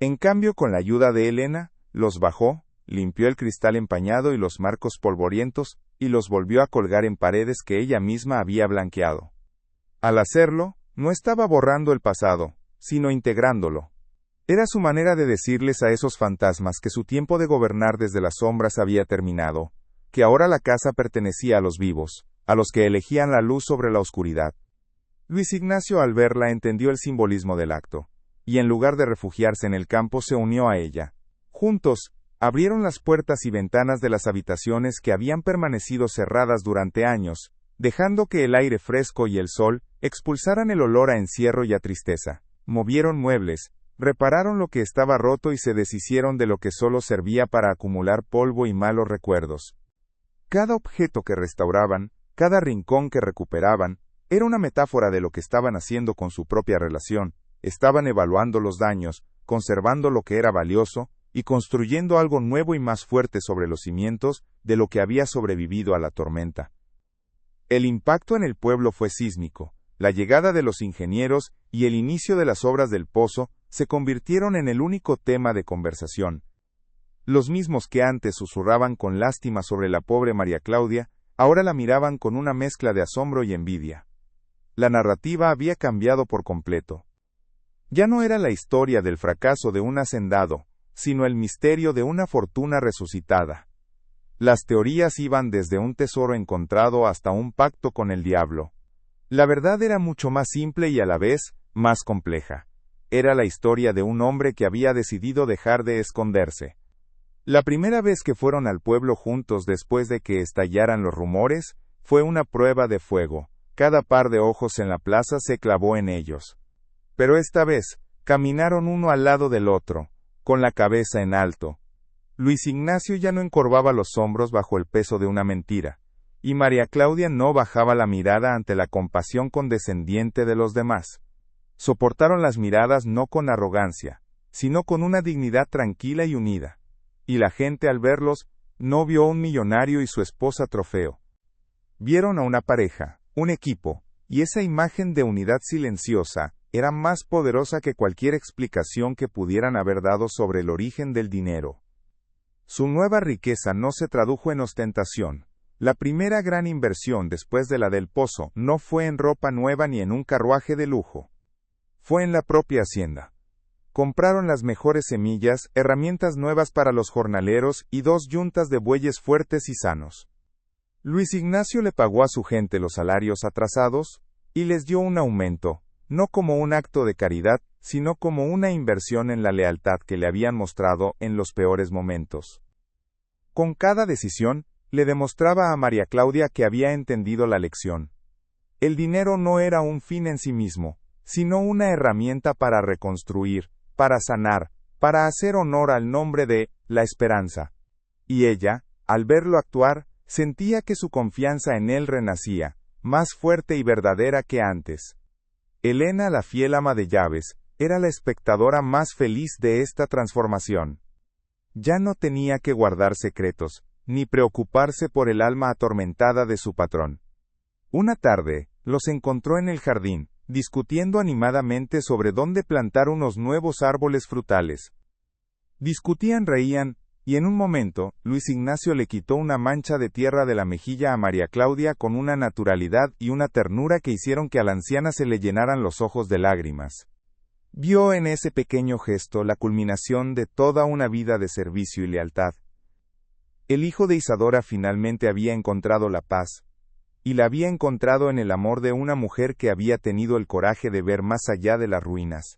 En cambio, con la ayuda de Elena, los bajó, limpió el cristal empañado y los marcos polvorientos, y los volvió a colgar en paredes que ella misma había blanqueado. Al hacerlo, no estaba borrando el pasado, sino integrándolo. Era su manera de decirles a esos fantasmas que su tiempo de gobernar desde las sombras había terminado, que ahora la casa pertenecía a los vivos, a los que elegían la luz sobre la oscuridad. Luis Ignacio al verla entendió el simbolismo del acto, y en lugar de refugiarse en el campo se unió a ella. Juntos, abrieron las puertas y ventanas de las habitaciones que habían permanecido cerradas durante años, dejando que el aire fresco y el sol expulsaran el olor a encierro y a tristeza. Movieron muebles, repararon lo que estaba roto y se deshicieron de lo que solo servía para acumular polvo y malos recuerdos. Cada objeto que restauraban, cada rincón que recuperaban, era una metáfora de lo que estaban haciendo con su propia relación. Estaban evaluando los daños, conservando lo que era valioso, y construyendo algo nuevo y más fuerte sobre los cimientos de lo que había sobrevivido a la tormenta. El impacto en el pueblo fue sísmico. La llegada de los ingenieros y el inicio de las obras del pozo se convirtieron en el único tema de conversación. Los mismos que antes susurraban con lástima sobre la pobre María Claudia, ahora la miraban con una mezcla de asombro y envidia. La narrativa había cambiado por completo. Ya no era la historia del fracaso de un hacendado, sino el misterio de una fortuna resucitada. Las teorías iban desde un tesoro encontrado hasta un pacto con el diablo. La verdad era mucho más simple y a la vez, más compleja. Era la historia de un hombre que había decidido dejar de esconderse. La primera vez que fueron al pueblo juntos después de que estallaran los rumores, fue una prueba de fuego. Cada par de ojos en la plaza se clavó en ellos. Pero esta vez, caminaron uno al lado del otro, con la cabeza en alto. Luis Ignacio ya no encorvaba los hombros bajo el peso de una mentira, y María Claudia no bajaba la mirada ante la compasión condescendiente de los demás. Soportaron las miradas no con arrogancia, sino con una dignidad tranquila y unida. Y la gente al verlos, no vio a un millonario y su esposa trofeo. Vieron a una pareja, un equipo, y esa imagen de unidad silenciosa era más poderosa que cualquier explicación que pudieran haber dado sobre el origen del dinero. Su nueva riqueza no se tradujo en ostentación. La primera gran inversión después de la del pozo no fue en ropa nueva ni en un carruaje de lujo. Fue en la propia hacienda. Compraron las mejores semillas, herramientas nuevas para los jornaleros y 2 yuntas de bueyes fuertes y sanos. Luis Ignacio le pagó a su gente los salarios atrasados, y les dio un aumento, no como un acto de caridad, sino como una inversión en la lealtad que le habían mostrado en los peores momentos. Con cada decisión, le demostraba a María Claudia que había entendido la lección. El dinero no era un fin en sí mismo, sino una herramienta para reconstruir, para sanar, para hacer honor al nombre de la esperanza. Y ella, al verlo actuar, sentía que su confianza en él renacía, más fuerte y verdadera que antes. Elena, la fiel ama de llaves, era la espectadora más feliz de esta transformación. Ya no tenía que guardar secretos, ni preocuparse por el alma atormentada de su patrón. Una tarde, los encontró en el jardín, discutiendo animadamente sobre dónde plantar unos nuevos árboles frutales. Discutían, reían, y en un momento, Luis Ignacio le quitó una mancha de tierra de la mejilla a María Claudia con una naturalidad y una ternura que hicieron que a la anciana se le llenaran los ojos de lágrimas. Vio en ese pequeño gesto la culminación de toda una vida de servicio y lealtad. El hijo de Isadora finalmente había encontrado la paz, y la había encontrado en el amor de una mujer que había tenido el coraje de ver más allá de las ruinas.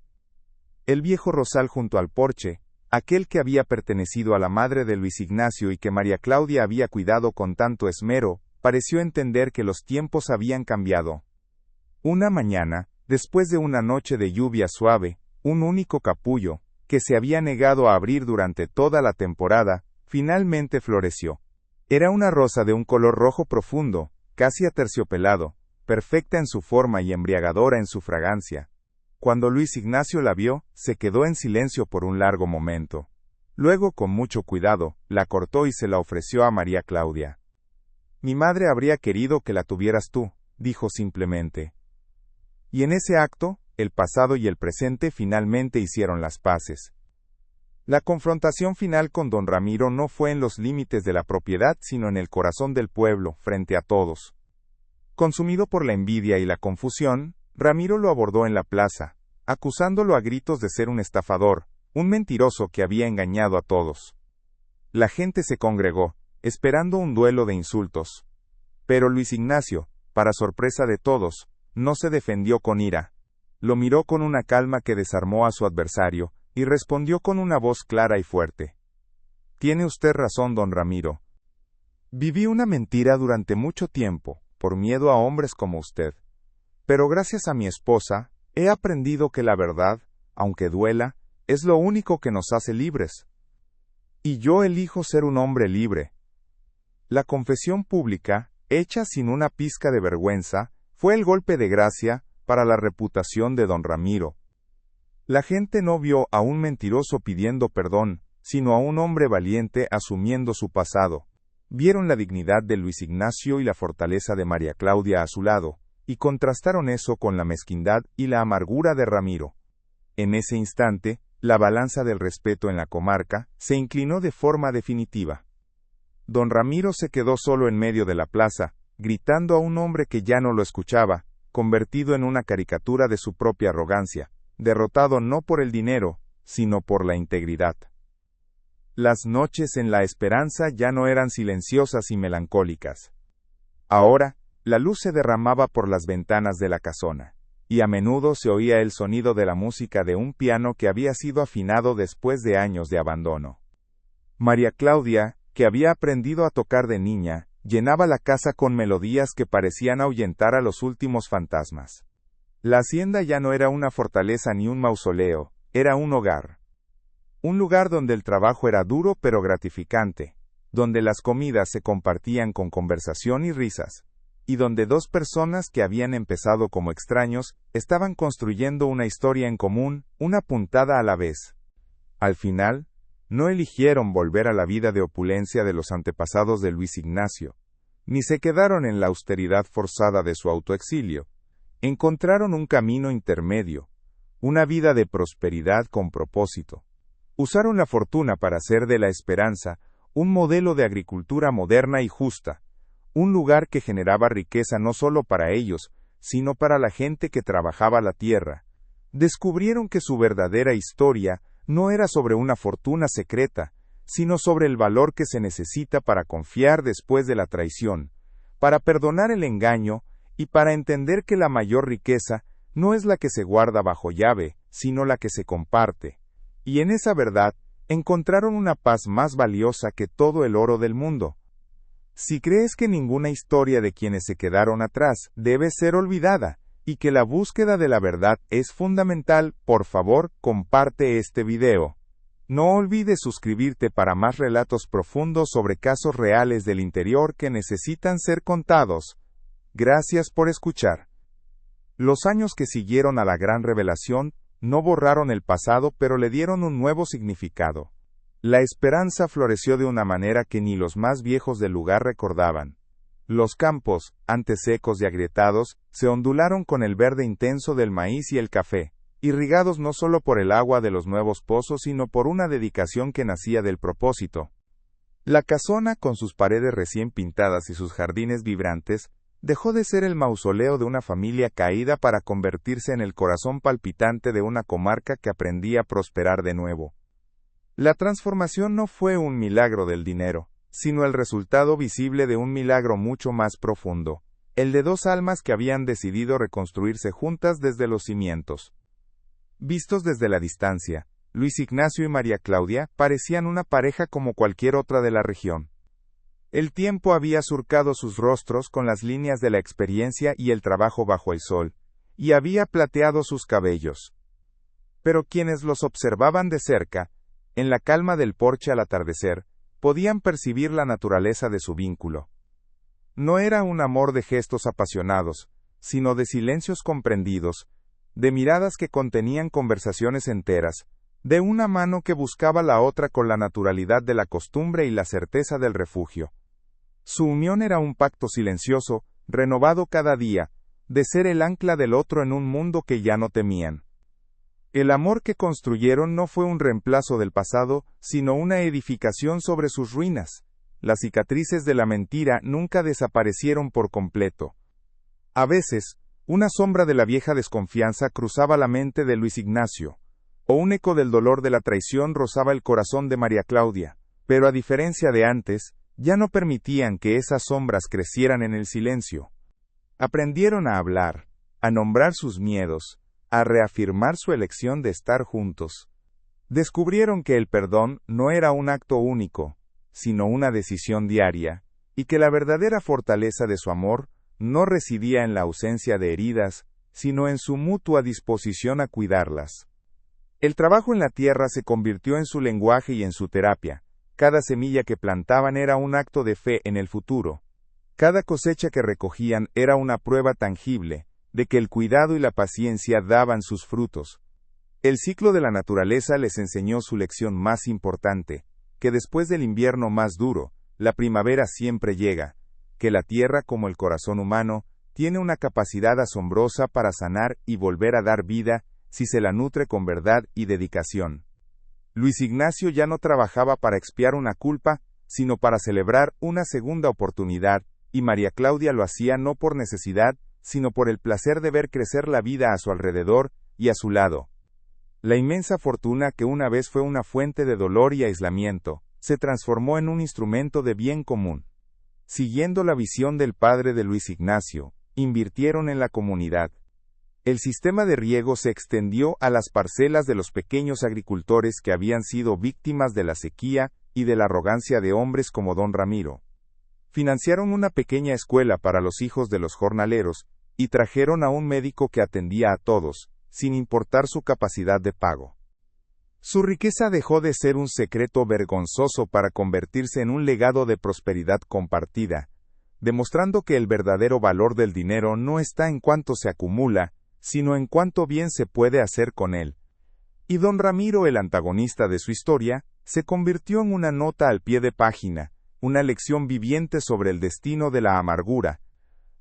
El viejo rosal junto al porche, aquel que había pertenecido a la madre de Luis Ignacio y que María Claudia había cuidado con tanto esmero, pareció entender que los tiempos habían cambiado. Una mañana, después de una noche de lluvia suave, un único capullo, que se había negado a abrir durante toda la temporada, finalmente floreció. Era una rosa de un color rojo profundo, casi aterciopelado, perfecta en su forma y embriagadora en su fragancia. Cuando Luis Ignacio la vio, se quedó en silencio por un largo momento. Luego, con mucho cuidado, la cortó y se la ofreció a María Claudia. «Mi madre habría querido que la tuvieras tú», dijo simplemente. Y en ese acto, el pasado y el presente finalmente hicieron las paces. La confrontación final con don Ramiro no fue en los límites de la propiedad, sino en el corazón del pueblo, frente a todos. Consumido por la envidia y la confusión, Ramiro lo abordó en la plaza, acusándolo a gritos de ser un estafador, un mentiroso que había engañado a todos. La gente se congregó, esperando un duelo de insultos. Pero Luis Ignacio, para sorpresa de todos, no se defendió con ira. Lo miró con una calma que desarmó a su adversario, y respondió con una voz clara y fuerte. «Tiene usted razón, don Ramiro. Viví una mentira durante mucho tiempo, por miedo a hombres como usted. Pero gracias a mi esposa, he aprendido que la verdad, aunque duela, es lo único que nos hace libres. Y yo elijo ser un hombre libre». La confesión pública, hecha sin una pizca de vergüenza, fue el golpe de gracia para la reputación de don Ramiro. La gente no vio a un mentiroso pidiendo perdón, sino a un hombre valiente asumiendo su pasado. Vieron la dignidad de Luis Ignacio y la fortaleza de María Claudia a su lado, y contrastaron eso con la mezquindad y la amargura de Ramiro. En ese instante, la balanza del respeto en la comarca se inclinó de forma definitiva. Don Ramiro se quedó solo en medio de la plaza, gritando a un hombre que ya no lo escuchaba, convertido en una caricatura de su propia arrogancia, derrotado no por el dinero, sino por la integridad. Las noches en La Esperanza ya no eran silenciosas y melancólicas. Ahora, la luz se derramaba por las ventanas de la casona, y a menudo se oía el sonido de la música de un piano que había sido afinado después de años de abandono. María Claudia, que había aprendido a tocar de niña, llenaba la casa con melodías que parecían ahuyentar a los últimos fantasmas. La hacienda ya no era una fortaleza ni un mausoleo, era un hogar. Un lugar donde el trabajo era duro pero gratificante, donde las comidas se compartían con conversación y risas, y donde dos personas que habían empezado como extraños, estaban construyendo una historia en común, una puntada a la vez. Al final, no eligieron volver a la vida de opulencia de los antepasados de Luis Ignacio, ni se quedaron en la austeridad forzada de su autoexilio. Encontraron un camino intermedio, una vida de prosperidad con propósito. Usaron la fortuna para hacer de La Esperanza un modelo de agricultura moderna y justa, un lugar que generaba riqueza no solo para ellos, sino para la gente que trabajaba la tierra. Descubrieron que su verdadera historia no era sobre una fortuna secreta, sino sobre el valor que se necesita para confiar después de la traición, para perdonar el engaño y para entender que la mayor riqueza no es la que se guarda bajo llave, sino la que se comparte. Y en esa verdad, encontraron una paz más valiosa que todo el oro del mundo. Si crees que ninguna historia de quienes se quedaron atrás debe ser olvidada, y que la búsqueda de la verdad es fundamental, por favor, comparte este video. No olvides suscribirte para más relatos profundos sobre casos reales del interior que necesitan ser contados. Gracias por escuchar. Los años que siguieron a la gran revelación no borraron el pasado, pero le dieron un nuevo significado. La esperanza floreció de una manera que ni los más viejos del lugar recordaban. Los campos, antes secos y agrietados, se ondularon con el verde intenso del maíz y el café, irrigados no solo por el agua de los nuevos pozos, sino por una dedicación que nacía del propósito. La casona, con sus paredes recién pintadas y sus jardines vibrantes, dejó de ser el mausoleo de una familia caída para convertirse en el corazón palpitante de una comarca que aprendía a prosperar de nuevo. La transformación no fue un milagro del dinero, sino el resultado visible de un milagro mucho más profundo, el de dos almas que habían decidido reconstruirse juntas desde los cimientos. Vistos desde la distancia, Luis Ignacio y María Claudia parecían una pareja como cualquier otra de la región. El tiempo había surcado sus rostros con las líneas de la experiencia y el trabajo bajo el sol, y había plateado sus cabellos. Pero quienes los observaban de cerca, en la calma del porche al atardecer, podían percibir la naturaleza de su vínculo. No era un amor de gestos apasionados, sino de silencios comprendidos, de miradas que contenían conversaciones enteras, de una mano que buscaba la otra con la naturalidad de la costumbre y la certeza del refugio. Su unión era un pacto silencioso, renovado cada día, de ser el ancla del otro en un mundo que ya no temían. El amor que construyeron no fue un reemplazo del pasado, sino una edificación sobre sus ruinas. Las cicatrices de la mentira nunca desaparecieron por completo. A veces, una sombra de la vieja desconfianza cruzaba la mente de Luis Ignacio, o un eco del dolor de la traición rozaba el corazón de María Claudia, pero a diferencia de antes, ya no permitían que esas sombras crecieran en el silencio. Aprendieron a hablar, a nombrar sus miedos, a reafirmar su elección de estar juntos. Descubrieron que el perdón no era un acto único, sino una decisión diaria, y que la verdadera fortaleza de su amor no residía en la ausencia de heridas, sino en su mutua disposición a cuidarlas. El trabajo en la tierra se convirtió en su lenguaje y en su terapia. Cada semilla que plantaban era un acto de fe en el futuro. Cada cosecha que recogían era una prueba tangible de que el cuidado y la paciencia daban sus frutos. El ciclo de la naturaleza les enseñó su lección más importante, que después del invierno más duro, la primavera siempre llega, que la tierra, como el corazón humano, tiene una capacidad asombrosa para sanar y volver a dar vida, si se la nutre con verdad y dedicación. Luis Ignacio ya no trabajaba para expiar una culpa, sino para celebrar una segunda oportunidad, y María Claudia lo hacía no por necesidad, sino por el placer de ver crecer la vida a su alrededor y a su lado. La inmensa fortuna que una vez fue una fuente de dolor y aislamiento, se transformó en un instrumento de bien común. Siguiendo la visión del padre de Luis Ignacio, invirtieron en la comunidad. El sistema de riego se extendió a las parcelas de los pequeños agricultores que habían sido víctimas de la sequía y de la arrogancia de hombres como don Ramiro. Financiaron una pequeña escuela para los hijos de los jornaleros, y trajeron a un médico que atendía a todos, sin importar su capacidad de pago. Su riqueza dejó de ser un secreto vergonzoso para convertirse en un legado de prosperidad compartida, demostrando que el verdadero valor del dinero no está en cuánto se acumula, sino en cuánto bien se puede hacer con él. Y don Ramiro, el antagonista de su historia, se convirtió en una nota al pie de página, una lección viviente sobre el destino de la amargura.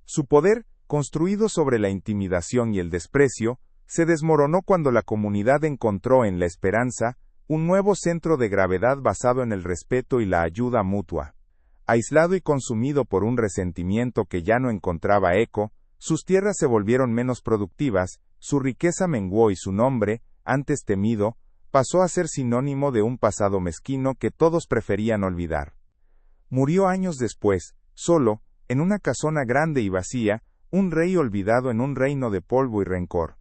Su poder, construido sobre la intimidación y el desprecio, se desmoronó cuando la comunidad encontró en la esperanza un nuevo centro de gravedad basado en el respeto y la ayuda mutua. Aislado y consumido por un resentimiento que ya no encontraba eco, sus tierras se volvieron menos productivas, su riqueza menguó y su nombre, antes temido, pasó a ser sinónimo de un pasado mezquino que todos preferían olvidar. Murió años después, solo, en una casona grande y vacía, un rey olvidado en un reino de polvo y rencor.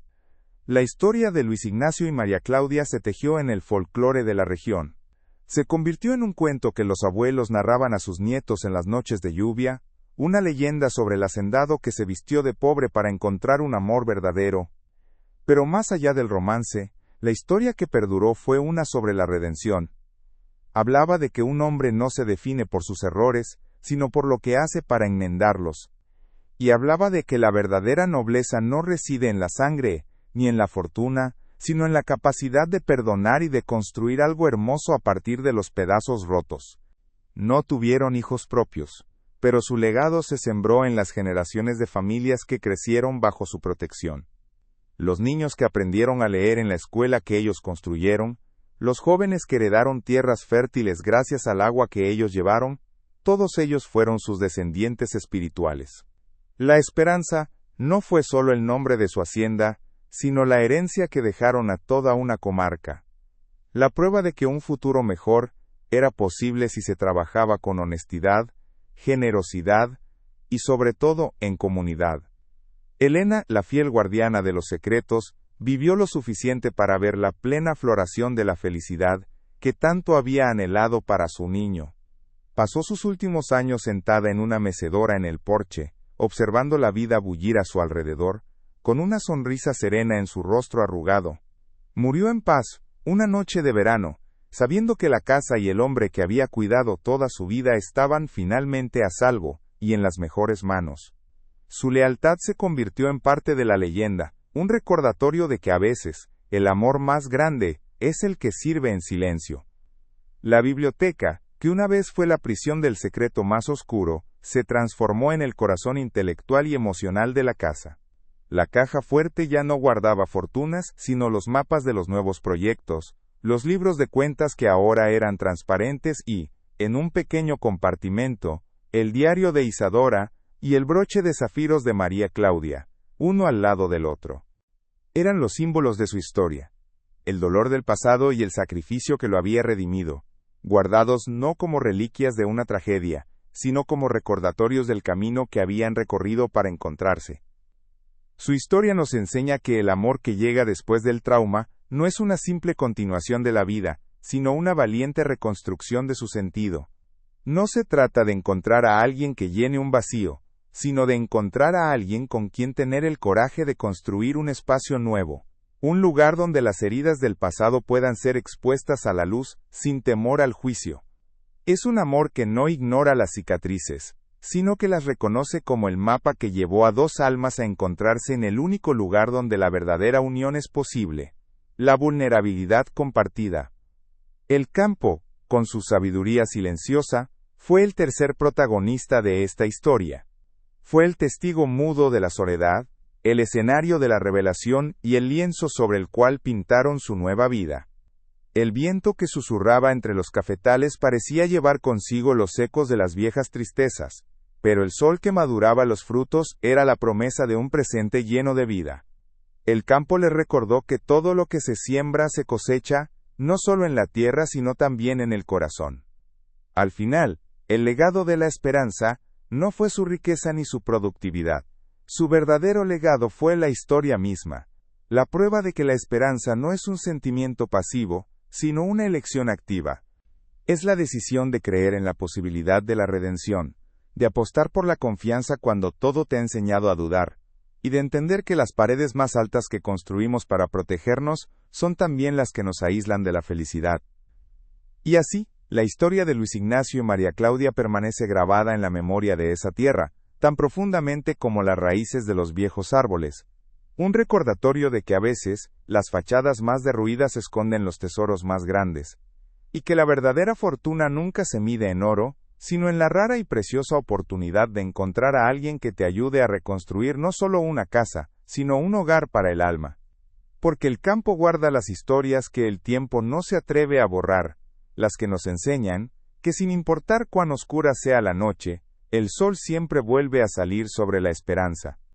La historia de Luis Ignacio y María Claudia se tejió en el folclore de la región. Se convirtió en un cuento que los abuelos narraban a sus nietos en las noches de lluvia, una leyenda sobre el hacendado que se vistió de pobre para encontrar un amor verdadero. Pero más allá del romance, la historia que perduró fue una sobre la redención. Hablaba de que un hombre no se define por sus errores, sino por lo que hace para enmendarlos. Y hablaba de que la verdadera nobleza no reside en la sangre, ni en la fortuna, sino en la capacidad de perdonar y de construir algo hermoso a partir de los pedazos rotos. No tuvieron hijos propios, pero su legado se sembró en las generaciones de familias que crecieron bajo su protección. Los niños que aprendieron a leer en la escuela que ellos construyeron, los jóvenes que heredaron tierras fértiles gracias al agua que ellos llevaron, todos ellos fueron sus descendientes espirituales. La esperanza no fue solo el nombre de su hacienda, sino la herencia que dejaron a toda una comarca. La prueba de que un futuro mejor era posible si se trabajaba con honestidad, generosidad y sobre todo en comunidad. Elena, la fiel guardiana de los secretos, vivió lo suficiente para ver la plena floración de la felicidad que tanto había anhelado para su niño. Pasó sus últimos años sentada en una mecedora en el porche, observando la vida bullir a su alrededor, con una sonrisa serena en su rostro arrugado. Murió en paz, una noche de verano, sabiendo que la casa y el hombre que había cuidado toda su vida estaban finalmente a salvo, y en las mejores manos. Su lealtad se convirtió en parte de la leyenda, un recordatorio de que a veces, el amor más grande, es el que sirve en silencio. La biblioteca, que una vez fue la prisión del secreto más oscuro, se transformó en el corazón intelectual y emocional de la casa. La caja fuerte ya no guardaba fortunas, sino los mapas de los nuevos proyectos, los libros de cuentas que ahora eran transparentes y, en un pequeño compartimento, el diario de Isadora y el broche de zafiros de María Claudia, uno al lado del otro. Eran los símbolos de su historia, el dolor del pasado y el sacrificio que lo había redimido, guardados no como reliquias de una tragedia, sino como recordatorios del camino que habían recorrido para encontrarse. Su historia nos enseña que el amor que llega después del trauma no es una simple continuación de la vida, sino una valiente reconstrucción de su sentido. No se trata de encontrar a alguien que llene un vacío, sino de encontrar a alguien con quien tener el coraje de construir un espacio nuevo, un lugar donde las heridas del pasado puedan ser expuestas a la luz, sin temor al juicio. Es un amor que no ignora las cicatrices, sino que las reconoce como el mapa que llevó a dos almas a encontrarse en el único lugar donde la verdadera unión es posible, la vulnerabilidad compartida. El campo, con su sabiduría silenciosa, fue el tercer protagonista de esta historia. Fue el testigo mudo de la soledad, el escenario de la revelación y el lienzo sobre el cual pintaron su nueva vida. El viento que susurraba entre los cafetales parecía llevar consigo los ecos de las viejas tristezas, pero el sol que maduraba los frutos era la promesa de un presente lleno de vida. El campo le recordó que todo lo que se siembra se cosecha, no solo en la tierra sino también en el corazón. Al final, el legado de la esperanza no fue su riqueza ni su productividad. Su verdadero legado fue la historia misma, la prueba de que la esperanza no es un sentimiento pasivo, sino una elección activa. Es la decisión de creer en la posibilidad de la redención, de apostar por la confianza cuando todo te ha enseñado a dudar, y de entender que las paredes más altas que construimos para protegernos son también las que nos aíslan de la felicidad. Y así, la historia de Luis Ignacio y María Claudia permanece grabada en la memoria de esa tierra, tan profundamente como las raíces de los viejos árboles. Un recordatorio de que a veces, las fachadas más derruidas esconden los tesoros más grandes, y que la verdadera fortuna nunca se mide en oro, sino en la rara y preciosa oportunidad de encontrar a alguien que te ayude a reconstruir no solo una casa, sino un hogar para el alma. Porque el campo guarda las historias que el tiempo no se atreve a borrar, las que nos enseñan, que sin importar cuán oscura sea la noche, el sol siempre vuelve a salir sobre la esperanza.